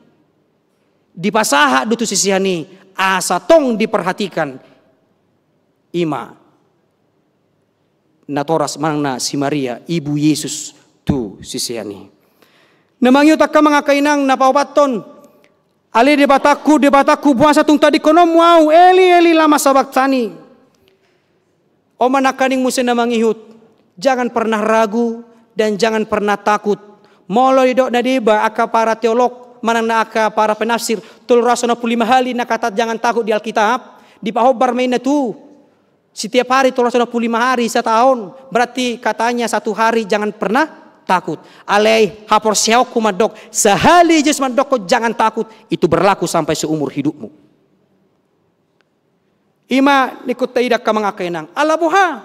Di pasaha dutu sisihani asa tong diperhatikan ima natoras manang na si Maria ibu Yesus tu sisihani. Namangyo takka mga kainang napaubaton ali debataku buasa tung tadi konom wow eli lama sabaktani. O manakaning musen namangihut jangan pernah ragu dan jangan pernah takut. Molo didok na diba aka para teolog manang na aka para penafsir tul raso na 5 hali na kata jangan takut di Alkitab di pahobar main na tu setiap hari tul raso na 5 hari setahun berarti katanya 1 hari jangan pernah takut. Alai hapor siaw kumadok sehali Yesus mandok jangan takut itu berlaku sampai seumur hidupmu. Ima nikut tidak kamang akainang alabuha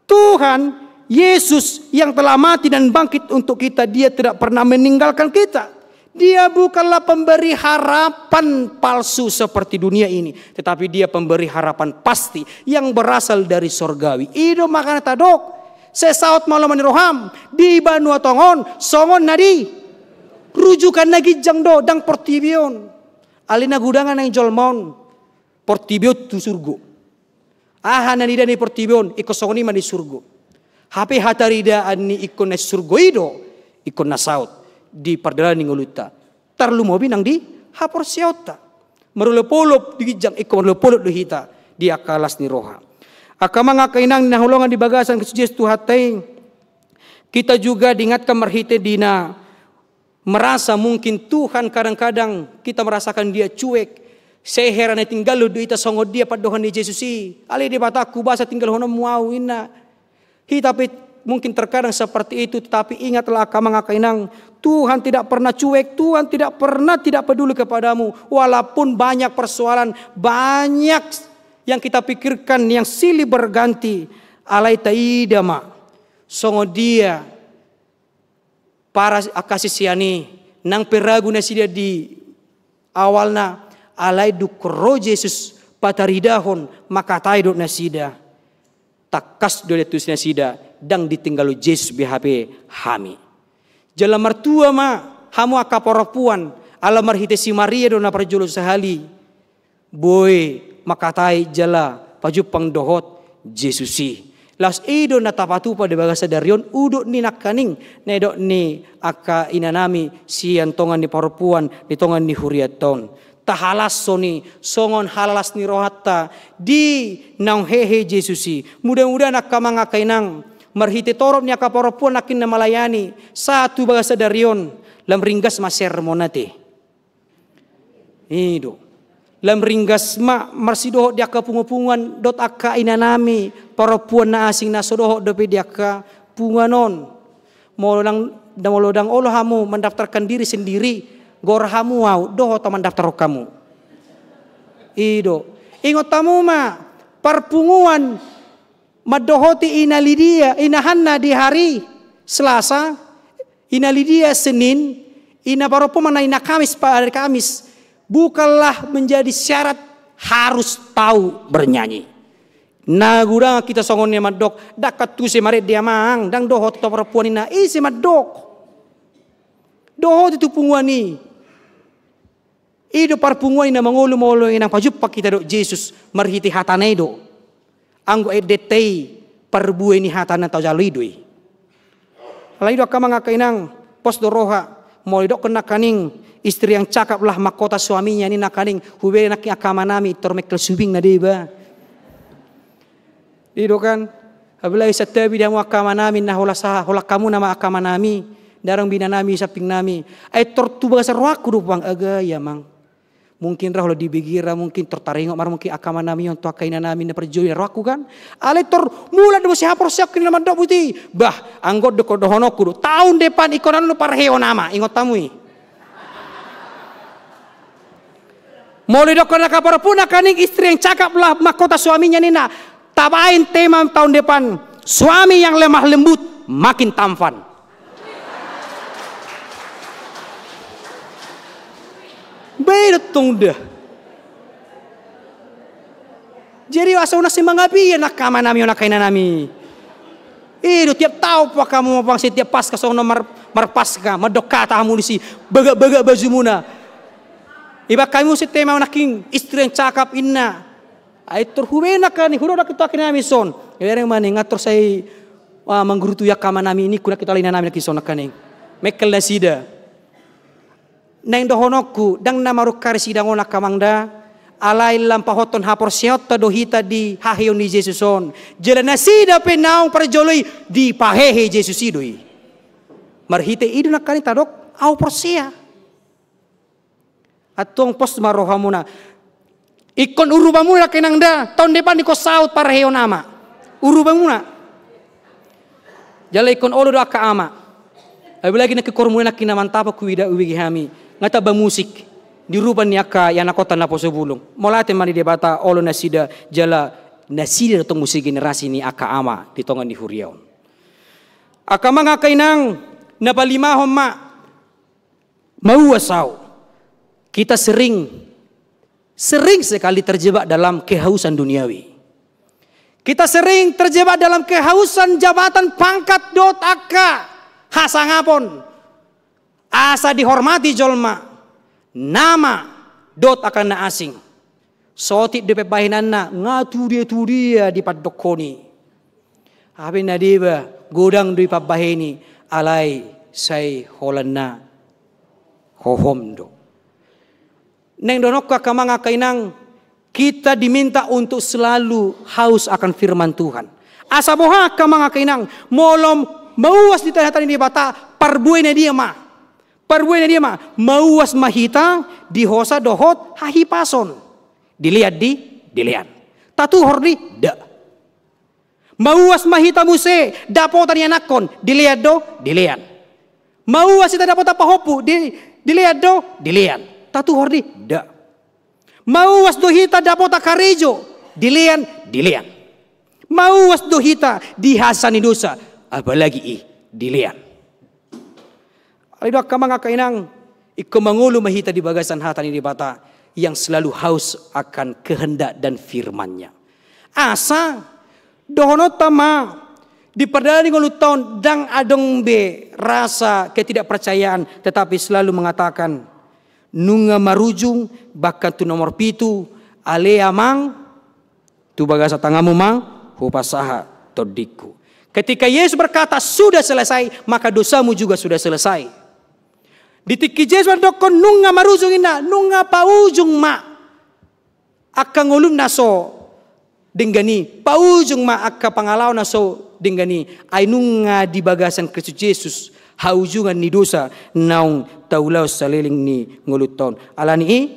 Tuhan Yesus yang telah mati dan bangkit untuk kita dia tidak pernah meninggalkan kita. Dia bukanlah pemberi harapan palsu seperti dunia ini. Tetapi dia pemberi harapan pasti yang berasal dari sorgawi. Ido makana tadok. Sesaut malam roham. Di Banua Tongon. Songon nadi. Rujukan lagi jangdo dang portibion. Alina gudangan yang jolmon. Portibion tu surgo. Aha nanida ni portibion. Iko songoni man di surgo. Hape hatarida ani ikon na surgo ido. Ikon na saut. Di perdalan nguluta tarlu mobi nang di hapor siauta marulopolop di gijang iko marulopolop hita di akalas ni roha akama nga kainang nahulongan di bagasan Yesus tuhatay kita juga diingatkan marhite dina merasa mungkin Tuhan kadang-kadang kita merasakan dia cuek seheran na tinggal di ita songod dia padohan di Yesus ali di bataku basa tinggal hono muau ina hita mungkin terkadang seperti itu tetapi ingatlah kamang kainang Tuhan tidak pernah cuek, Tuhan tidak pernah tidak peduli kepadamu. Walaupun banyak persoalan, banyak yang kita pikirkan yang silih berganti. Alai taidama, songo dia para kasih siani nang peragu na sida di awalna alay du kro Jesus pataridahon makatai do na sida takas do letus na sida dang ditinggalu Jesus BHP hami. Jala martua ma hamu akaporopuan ala marhite si Maria do na parjolo sahali. Boy makatai jala pajupang dohot Jesusi. Las ido na tapatu pada bagasa darion uduk ni nakaning nedok ni aka inanami si antongan ni parupuan ni tongan ni huriaton. Tahalas soni songon halalas ni rohata di nang hehe Jesusi. Mudah-mudahan aka mangakainang marhite torop ni aka parupuan nakin na malayani satu bagasa darion lam ringgas masermonate. Ido. Lam ringgas ma marsidoho dia ka pungupungan dot aka inanami parapuan na asing na sodoho dope dia ka punganon molodang olo hamu mendaftarkan diri sendiri gor hamu wow doho ta mendaftar kamu ido ingot tamu ma parpunguan madohoti ina Lidia inahanna di hari Selasa ina Lidia Senin ina parapuan na ina Kamis pada hari Kamis. Bukanlah menjadi syarat harus tahu bernyanyi. Nagurang kita songonnya madok dakat tu semaret dia mang dang dohot to perempuan ina isi madok. Dohot itu punguani. Ido parpunguani na mangolo-molo inang pajupak kita do Jesus marhiti hatane do. Anggo edetei parbuai ni hatana tau jalidoi. Laido ka mga kainang pos doroha mo dok kena kaning istri yang cakap lah mahkota suaminya ni nakaning hubere nak akama nami tormekel subing na diba. Dido kan ablay sa tabi dia mo akama nami na hola kamu nama akama nami darang bina nami saping nami ay tortuba sa ruaku rupang aga yamang. Mungkin rah lo dibigira mungkin tertaringok mar mungkin akama nami yon tua kaina nami na perjoy ruaku kan. Ale tor mula do si hapor siap kini nama dok buti. Bah anggot do kodohonoku tahun depan ikonan no parheo nama ingot tamui. Mulai dok kena kabar pun kaning istri yang cakap lah mahkota suaminya nina tabain tema tahun depan suami yang lemah lembut makin tampan. Betul dah. Jadi asal nasi mangapi nak kama nami nak kaina nami. Itu tiap tahu apa kamu apa setiap pas kasong nomor marpaska madokata amunisi baga baju muna. Iba kami si tema naking istri yang cakap inna. Ay terhubena kan huro dak kita kena mison. Yereng mani ngatur saya manggurutu ya kama nami ini kuna kita lina nami nakison nakaning. Mekel nasida. Neng dohonoku dang namaru karisida ngona kamangda alai lampahoton hapor siota dohita di haheon ni Jesuson. Jela nasida penaung parjoloi di pahehe Jesus idoi. Marhite idu nakani tadok au porsia. Atong pos marohamuna ikon urubamuna kenangda tahun depan iko saut parheo nama urubamuna jala ikon olo doa ka ama abilagi na kikormuna na kinamantapa kuida uwigi hami ngata ba musik diruban ni aka yana kota na posobulong molate mani debata olo nasida jala nasida tong musik generasi ni aka ama ditongan di huriaon aka mga kainang nabalimahom ma mauwasaw. Kita sering sekali terjebak dalam kehausan duniawi. Kita sering terjebak dalam kehausan jabatan pangkat dot aka hasangapon. Asa dihormati jolma. Nama dot akan na asing. Sotik de pebahinanna ngatu dia di padokoni. Abi nadiba godang di pabahini alai sai holanna hohomdo. Neng donok ka mga kainang kita diminta untuk selalu haus akan firman Tuhan. Asa boha ka mga kainang molom mauwas di tanah ini bata parbuai na dia ma. Parbuai na dia ma mauwas mahita di hosa dohot hahipason. Dilihat dilihat. Tatu hordi da. Mauwas mahita muse dapotan yanakon dilihat dilihat. Mauwas kita dapat apa hopu dilihat dilihat. Tatu hordi da. Mauwas dohita dapota karejo dilian. Mauwas dohita dihasani dosa apalagi dilian. Alido ka mga kainang Iko mangulu mahita di bagasan hata ni di bata yang selalu haus akan kehendak dan firman-Nya. Asa dohono tama di perdana ngolu tahun dang adong be rasa ketidakpercayaan, tetapi selalu mengatakan nunga marujung bahkan tu nomor pitu alea mang tu bagasa tangamu mang hupasaha todiku. Ketika Yesus berkata sudah selesai, maka dosamu juga sudah selesai. Ditiki Yesus dokon nunga marujung ina nunga paujung ma akan ngolum naso denggani paujung ma akka pangalaw naso denggani ay nunga di bagasan Kristus Yesus haujungan ni dosa naung taulaw saliling ni nguluton alani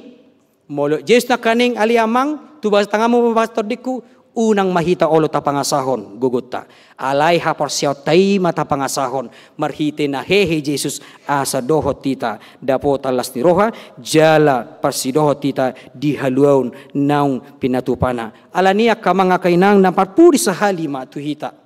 molo Yesus na kaning aliamang tubas tangamu pastor diku unang mahita olo tapangasahon gugota alay haporsiaw tay mata pangasahon marhite na hehe Jesus asa dohot tita dapo talas ni roha jala parsidohot tita di haluaun naung pinatupana alania kamanga kainang naparpuri sa halima tuhita.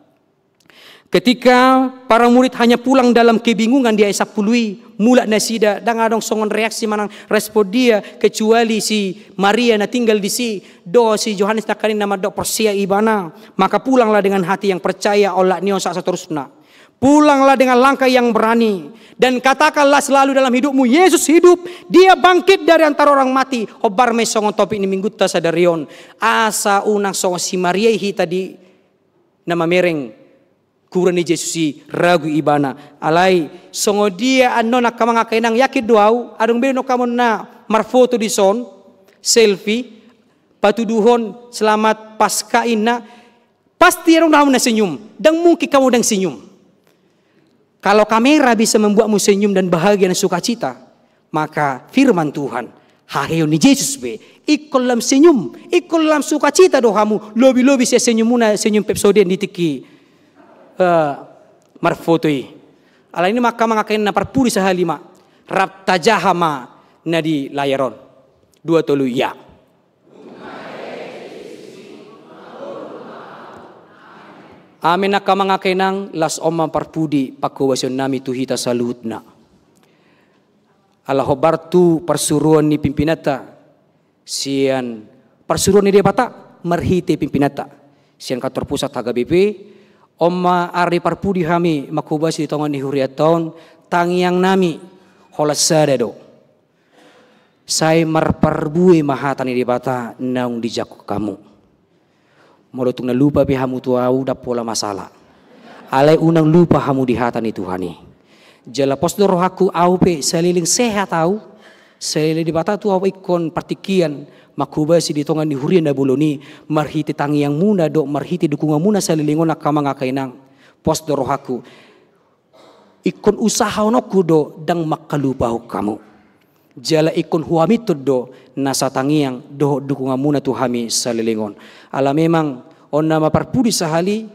Ketika para murid hanya pulang dalam kebingungan dia sapului mula nasida dan adong songon reaksi manang respon dia kecuali si Maria na tinggal di si do si Yohanes nakanin nama do persia ibana maka pulanglah dengan hati yang percaya olah nion sa seterusnya. Pulanglah dengan langkah yang berani dan katakanlah selalu dalam hidupmu Yesus hidup, dia bangkit dari antara orang mati. Hobar me songon topik ni mingguta sadarion asa unang songon si Maria hita di nama mereng kurang ni Yesus si ragu ibana alai songo dia ano na kamanga kainang yakid doau adong beno kamo na marfoto di son selfie patuduhon selamat pasca ina pasti adong na senyum dan mungkin kamu dang senyum. Kalau kamera bisa membuatmu senyum dan bahagia dan sukacita, maka firman Tuhan haheyo ni Yesus be ikol lam senyum ikol lam sukacita dohamu lobi-lobi saya senyumuna senyum pepsodien ditiki marfotoi ala ini maka mangakain na parpuri sahalima rap tajahama na di layaron dua tolu ya amin na kamangakainang las omang parpudi pakawasyon nami tuhita salutna ala hobartu persuruan ni pimpinata sian persuruan ni dia bata marhite pimpinata sian kantor pusat HGBP Oma ari parpudi hami makubasi di tongan ni huriaton tangiang nami holasada do. Saya marparbui mahatan di bata naung dijak kamu. Molotung na lupa pi hamu tuau da pola masalah. Alai unang lupa hamu di hatan itu hani. Jala pos rohaku au pe seliling sehat au. Seliling di bata tu au ikon partikian makubasi di tongan di hurian da boloni marhiti tangi yang muna do marhiti dukungan muna salilingon nakamanga kainang pos dorohaku ikon usaha onokku do dang makalupahu kamu jala ikon huamitud do nasa tangi yang do dukungan muna tu hami salilingon ala memang on nama parpudi sahali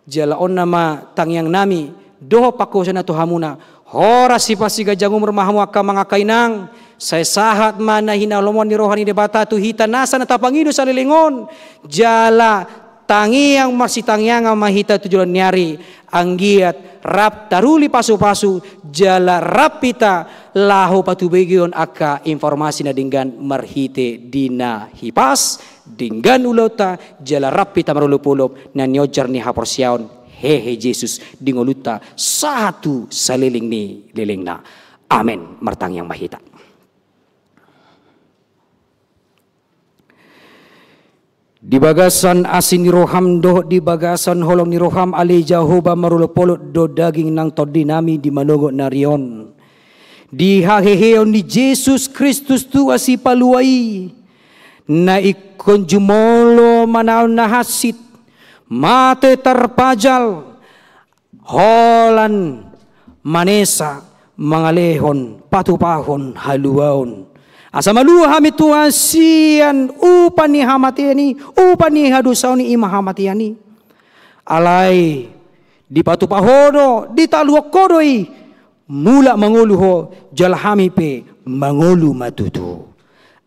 jala on nama tangi yang nami do pakosana tu hamuna hora sipasi gajangum rumahmu akamanga kainang saya sahat mana hina lomon ni rohani debata tu hita nasa na tapangido sa lilingon jala tangi yang masih tangiang mahita tujuan nyari anggiat rap taruli pasu-pasu jala rapita lahu patubegion aka informasi na dinggan marhite dina hipas dinggan ulota jala rapita marulupulop na nyojar ni haporsiaon hehe Yesus dingoluta satu saliling ni lilingna amen martang yang mahita. Di bagasan asin ni roham do di bagasan holong ni roham ali Jehovah marulopolot do daging nang todinami di manogo narion. Di haheheon ni Jesus Kristus tu asi paluai na ikon jumolo manaw na hasit mate terpajal holan manesa mangalehon patupahon haluaon. Asa malua hami Tuhan sian upani hamatiani upani hadusauni ima hamatiani alai di patu pahodo di taluok kodoi mula manguluho jalhami pe mangulu matutu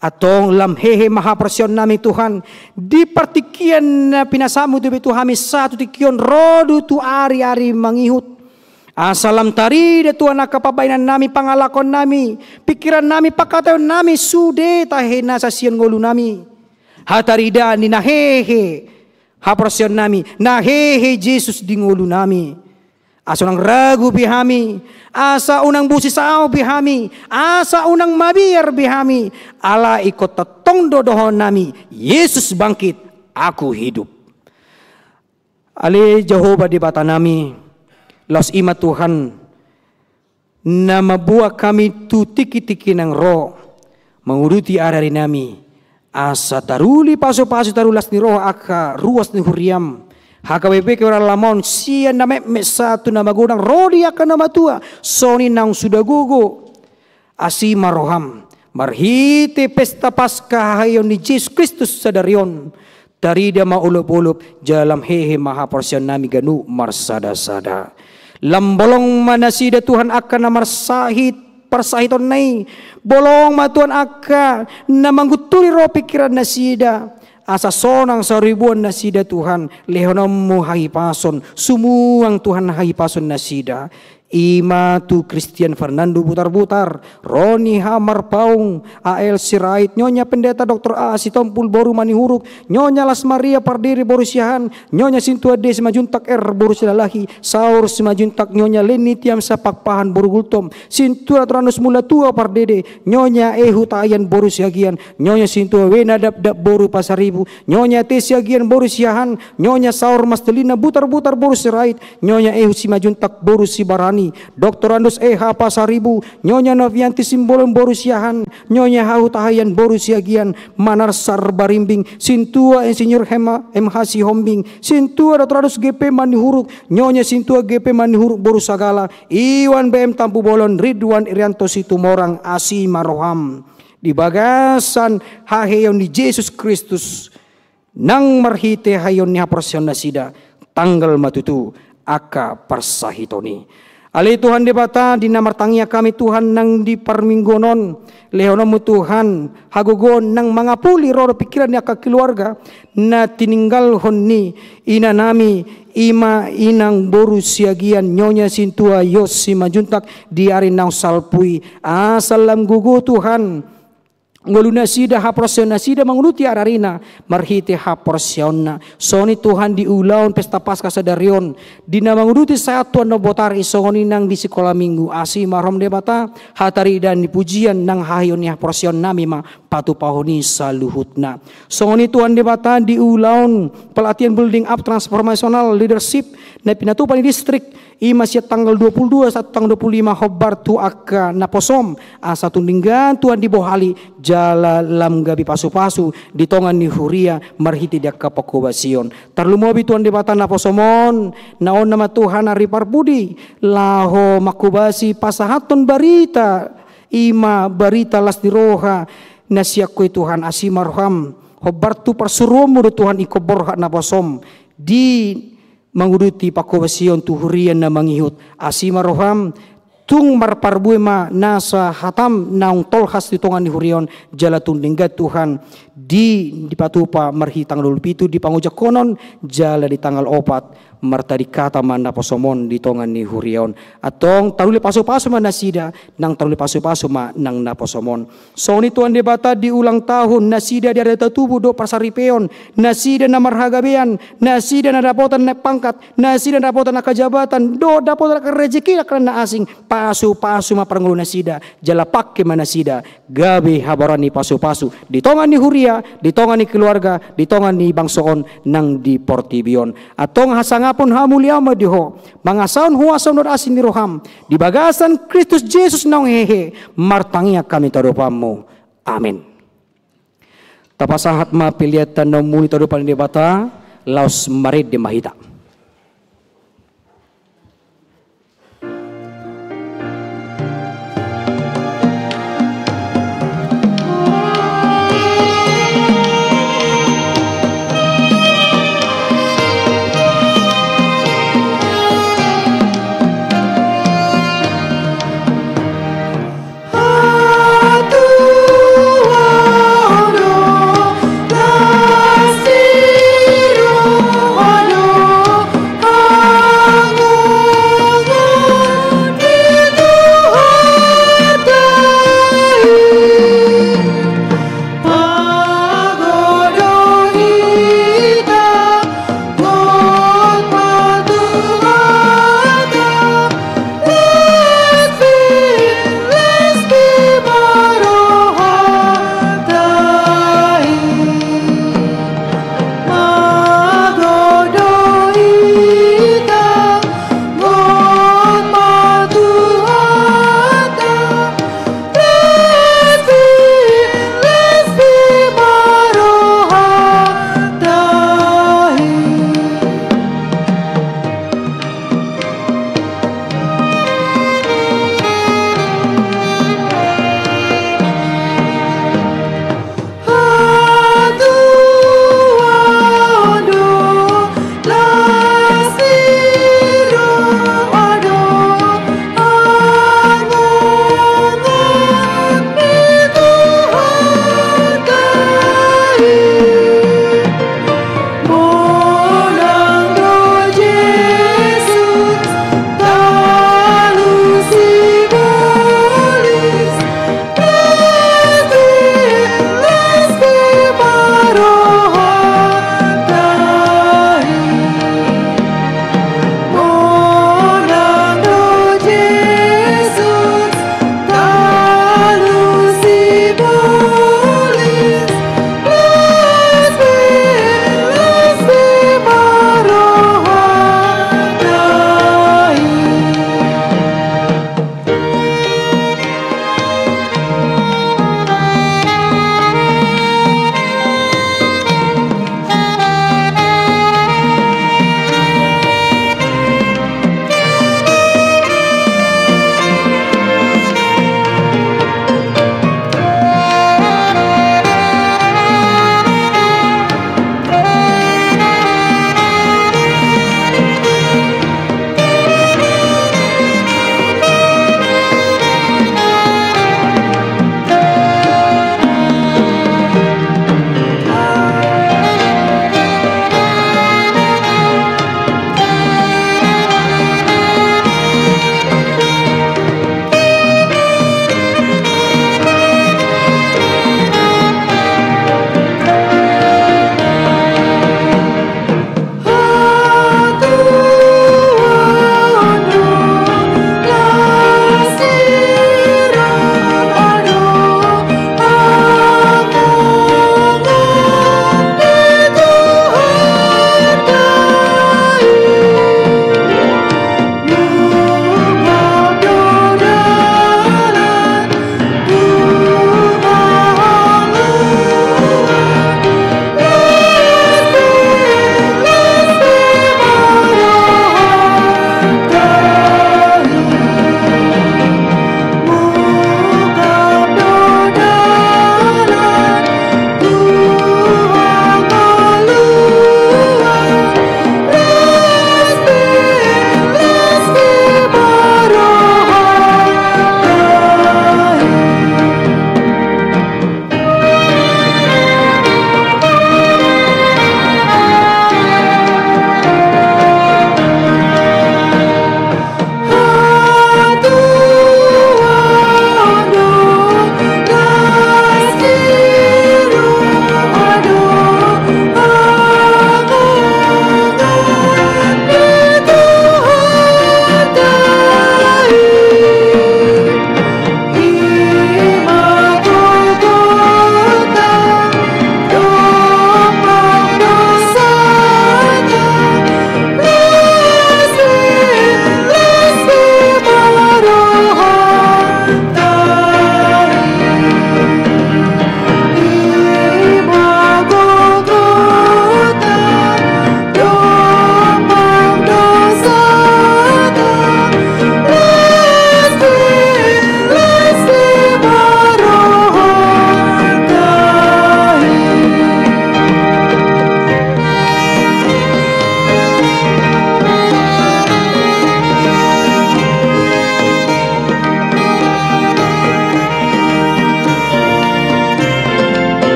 atong lam hehe mahapresyon nami Tuhan di partikian na pinasamu tu betu hami satu tikion rodu tu ari-ari mangihut Asalam tari de Tuhan akapabainan nami pangalakon nami, pikiran nami pakataon nami sude tahena sasian ngolu nami. Hatarida ni nahehe haprosyon nami, nahehe Jesus di ngolu nami. Asa unang ragu bihami, asa unang busisao bihami, asa unang mabiyar bihami. Ala ikot tatong dodohon nami, Yesus bangkit, aku hidup. Ali Jehovah di bata nami, Los ima Tuhan na mabuak kami tu tiki-tiki ng roh menguruti arari nami asa taruli paso-paso tarulas ni roh aka ruas ni huriam haka bebe ke orang lamon siya na me satu na magudang rodi aka na matua soni nang sudah gugu asi maroham marhite pesta Paskah hayon ni Jesus Kristus sadarion dari dia maulup-ulup jalam hehe maha porsyon nami ganu marsada-sada. Lambolong manasida Tuhan akan na marsahit parsahiton nai. Bolong ma Tuhan akan na manggutuli ro pikiran nasida. Asa sonang sa ribuan nasida Tuhan. Lehonam mo hahipason. Sumuang Tuhan hahipason nasida. Ima tu Christian Fernando Butar-Butar, Roni Hamar Paung, AL Sirait, Nyonya Pendeta Dr. A Sitompul Boru Manihuruk, Nyonya Las Maria Pardiri Borusiahan, Nyonya Sintua D Simajuntak R Borusilalahi, Saur Simajuntak Nyonya Leni Tiam Sapakpahan Borugultom, Sintua Tranus Mulatua Pardede, Nyonya Ehu Tayan Borusiagian, Nyonya Sintua Wena Dap Boru Pasaribu, Nyonya Tesiagian Borusiahan, Nyonya Saur Mastelina Butar-Butar Borusirait, Nyonya Ehu Simajuntak Borusibarani, Dr. Andus Eha Pasaribu, Nyonya Novianti Simbolon Borusiahan, Nyonya Hau Tahayan Borusiagian, Manarsar Barimbing, Sintua Insinyur Hema MH Sihombing, Sintua Dr. Andus GP Manihuruk, Nyonya Sintua GP Manihuruk Borusagala, Iwan BM Tampu Bolon, Ridwan Irianto Situmorang Asi Maroham, di bagasan haheyon ni Jesus Kristus, nang marhite hayon ni haprosyon nasida, tanggal matutu, aka parsahitoni. Ali Tuhan di bata dinamartangia kami Tuhan nang di parminggonon lehonomu Tuhan hagugon nang mga puli roro pikiran niya keluarga na tininggal honni ina nami ima inang Borusiagian Nyonya Sintua Yos Simajuntak di arin nang salpui asalam gugu Tuhan ngulu nasida haprosyon nasida menguruti ararina marhite haprosyonna soni Tuhan diulaon pesta Paskah sadarion dina menguruti satuan no botari soni nang di sekolah minggu asi marom debata hatari dan dipujian nang hayon ni haprosyon nami ma patu pahoni saluhutna soni Tuhan debata diulaon pelatihan building up transformational leadership na pinatupan di distrik ima siya tanggal 22 sa tanggal 25 Hobar tu aka naposom asa tundinggan Tuhan dibohali jala lam gabi pasu-pasu ditongan ni Huria marhiti dia kapakobasyon tarlumobi Tuhan dibata naposomon naon nama Tuhan ari parbudi laho makubasi pasahaton barita ima barita las diroha nasiakoy Tuhan asimarham Hobar tu parsurumo do Tuhan ikoborha naposom di manguruti pakobasyon tuhurian na mangihut asimaroham tung marparbuema nasa hatam naung tolhas ditongan ni hurion jala tundinggat Tuhan di patupa marhi tanggal 7 di pangujak konon jala di tanggal 4 martadi kata man naposomon ditongan ni hurion atong taruli paso-paso man nasida nang taruli paso-paso ma nang naposomon so ni Tuhan debata di ulang tahun nasida di ada tubuh do pasaripeon nasida na marhagabean nasida na dapotan na pangkat nasida na dapotan na kajabatan do dapotan na rezeki na asing paso-paso ma parangulu nasida jala pakke man nasida gabi habarani paso-paso ditongan ni huria ditongan ni keluarga ditongan ni bangsoon nang di Portibion atong hasangapon hamuliama diho mga saon huwason nur asin ni roham di bagasan Kristus Jesus naong hehe martangia kami tarupamu amin tapasahat mapiliatan no muli tarupan di bata laos marid di mahita Aduh,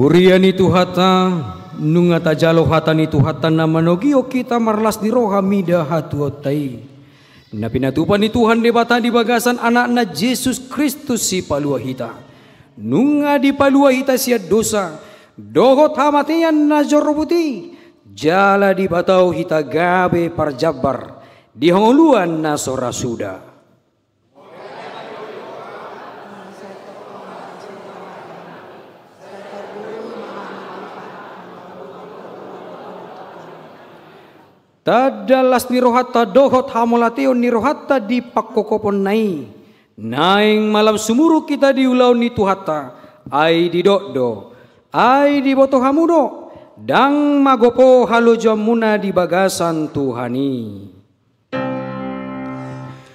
Hurian itu hata nunga tajalo hata ni Tuhan na manogio kita marlas di roha mida hatu otai. Na pinatupan ni Tuhan debata di bagasan anak na Yesus Kristus si palua hita. Nunga di palua hita siya dosa. Dohot hamatian na jorobuti. Jala di batau hita gabe parjabar. Di hongoluan na sorasuda. Tadalas nirohata dohot hamolateo nirohata di pakokopon nai. Naing malam sumuru kita di ulau ni tuhata. Ai di doddo. Ai di boto hamudo. Dang magopo halo jamuna di bagasan Tuhani.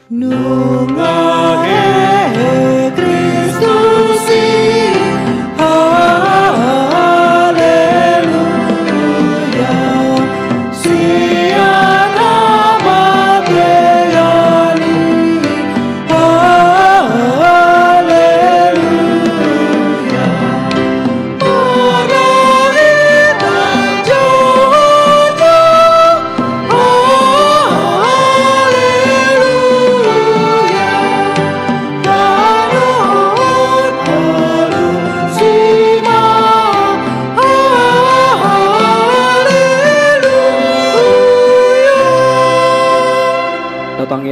Nunga he Kristus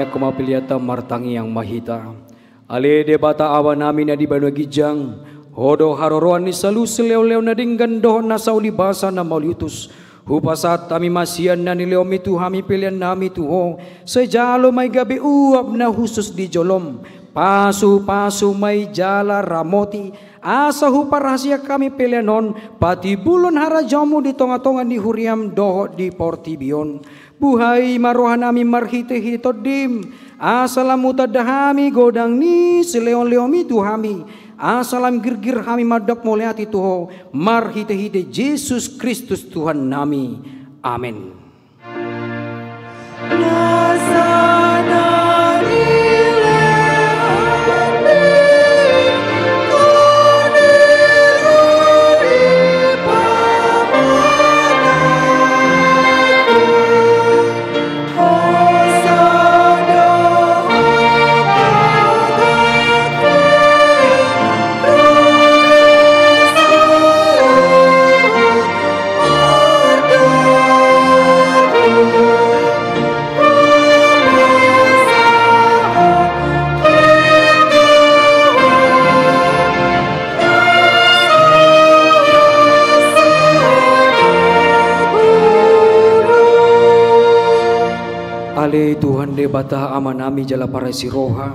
Kumapiliata martangi yang mahita. Ale debata awa nami na di banu gijang. Hodo haroroan ni salu seleo-leo na dinggan doh na sauli basa na mauliutus. Hupasat kami masian na nileo mitu hami pilihan nami tuho. Sejalo may gabi uap na husus di jolom. Pasu-pasu may jala ramoti. Asa huparahasya kami pilihanon. Pati bulon harajamu di tonga-tonga di huriam doho di portibion. Buhay marohan nami marhite hitodim. Asalam mutadahami godang ni seleon-leon itu hami. Asalam girgir hami madak moleati tuho. Marhite hite Yesus Kristus Tuhan nami. Amin. Tuhan de bata ama nami jala para siroha.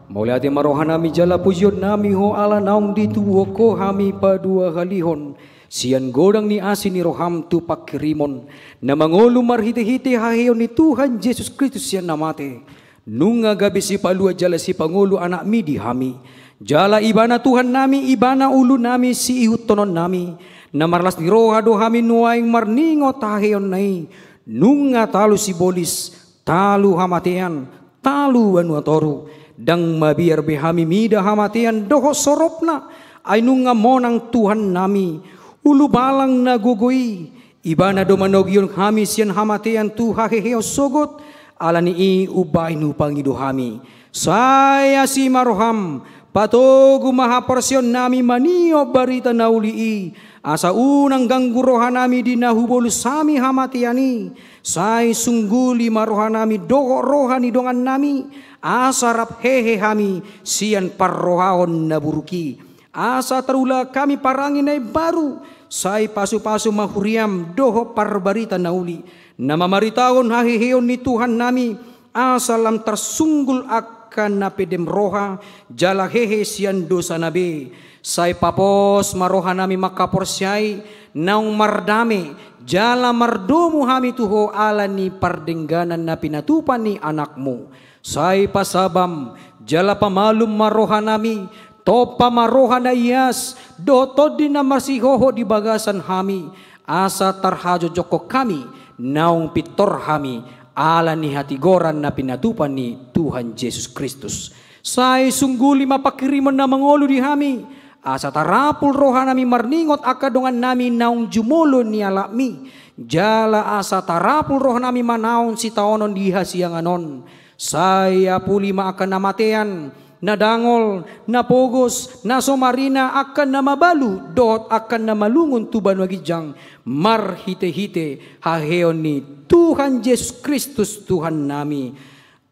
Mauliati maroha nami jala pujion nami ho ala naung dituwo ko hami padua halihon. Sian godang ni asin ni roham tu pakirimon. Na mangolu marhite-hite haheon ni Tuhan Yesus Kristus sian namate. Nunga gabi si palua jala si pangolu anak mi di hami. Jala ibana Tuhan nami ibana ulu nami si ihutonon nami. Na marlas ni roha do hami nuaing marningo taheon nai. Nunga talu si bolis. Talu hamatean, talu anuatoru, dang mabiar behami mida hamatean doho soropna, ainunga monang Tuhan nami, ulu balang na gugui, ibana do manogion hami sian hamatean tu haheheo sogot, alani i ubay nu pangido hami. Saya si maroham, patogu mahaporsyon nami manio barita nauli asa unang ganggurohan nami di nahubolu sami hamatiani. Sai sungguli marohan nami dogo rohani dongan nami. Asarap hehe hami sian parrohaon naburuki. Asa terula kami parangi nai baru. Sai pasu-pasu mahuriam doho parbarita nauli. Nama maritaon haheheon ni Tuhan nami. Asalam tersunggul akan napedem roha. Jala hehe sian dosa nabe. Sai papos marohan nami makaporsyai. Naung mardame. Jala mardomu hami tuho ala ni pardengganan na pinatupan ni anakmu. Say pasabam, jala pamalum maroha nami, topa maroha na iyas, dotod din na marsihoho di bagasan hami, asa tarhajo joko kami, naung pitor hami, ala ni hatigoran na pinatupan ni Tuhan Yesus Kristus. Say sungguli mapakiriman na mangolo di hami, Asa tarapul rohanami marningot akadongan nami naung jumulun ni alami. Jala asa tarapul rohanami manaon si taonon diha sianganon. Saya pulima akan namatean, nadangol, napogos, nasomarina akan namabalu, dot akan namalungun tuban wagijang, marhite-hite haheon ni Tuhan Yesus Kristus Tuhan nami.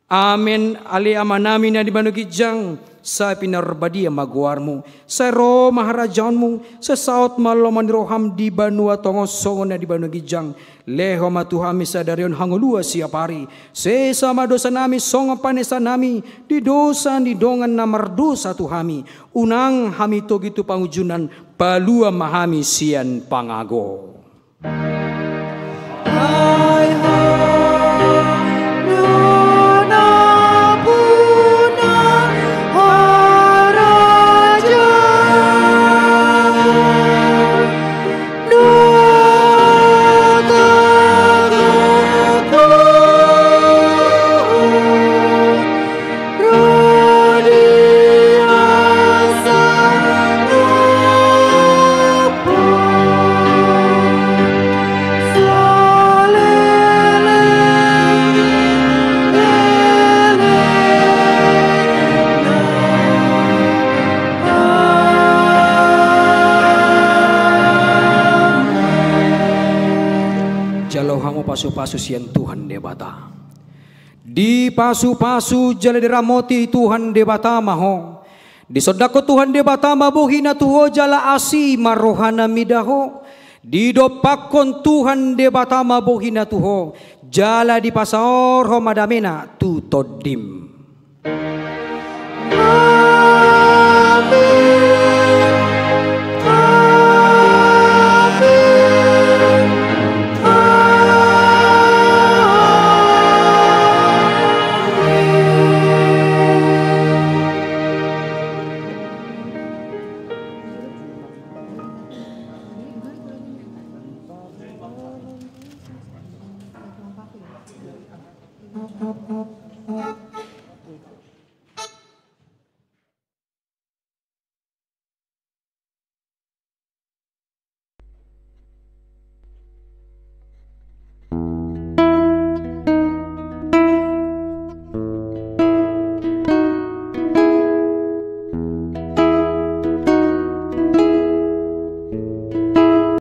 Amen. Ali ama namin na di banugijang sa pinarbadia magwarmu, sa ro maharajanmu, sa saot maloman roham di banua tongos songon na di banugijang, leho matuhami sa darion hangulua siapari, se sama dosa nami songon panesa nami, di dosa di dongan na mardosa tuhami, unang hami to gitu pangujunan, palua mahami sian pangago. Hai pasu-pasu sian Tuhan debata. Di pasu-pasu jala diramoti Tuhan debata maho. Di sodako Tuhan debata mabuhina tuho jala asi marohana midaho. Di dopakon Tuhan debata mabuhina tuho jala di pasor homadamena tu todim. Up.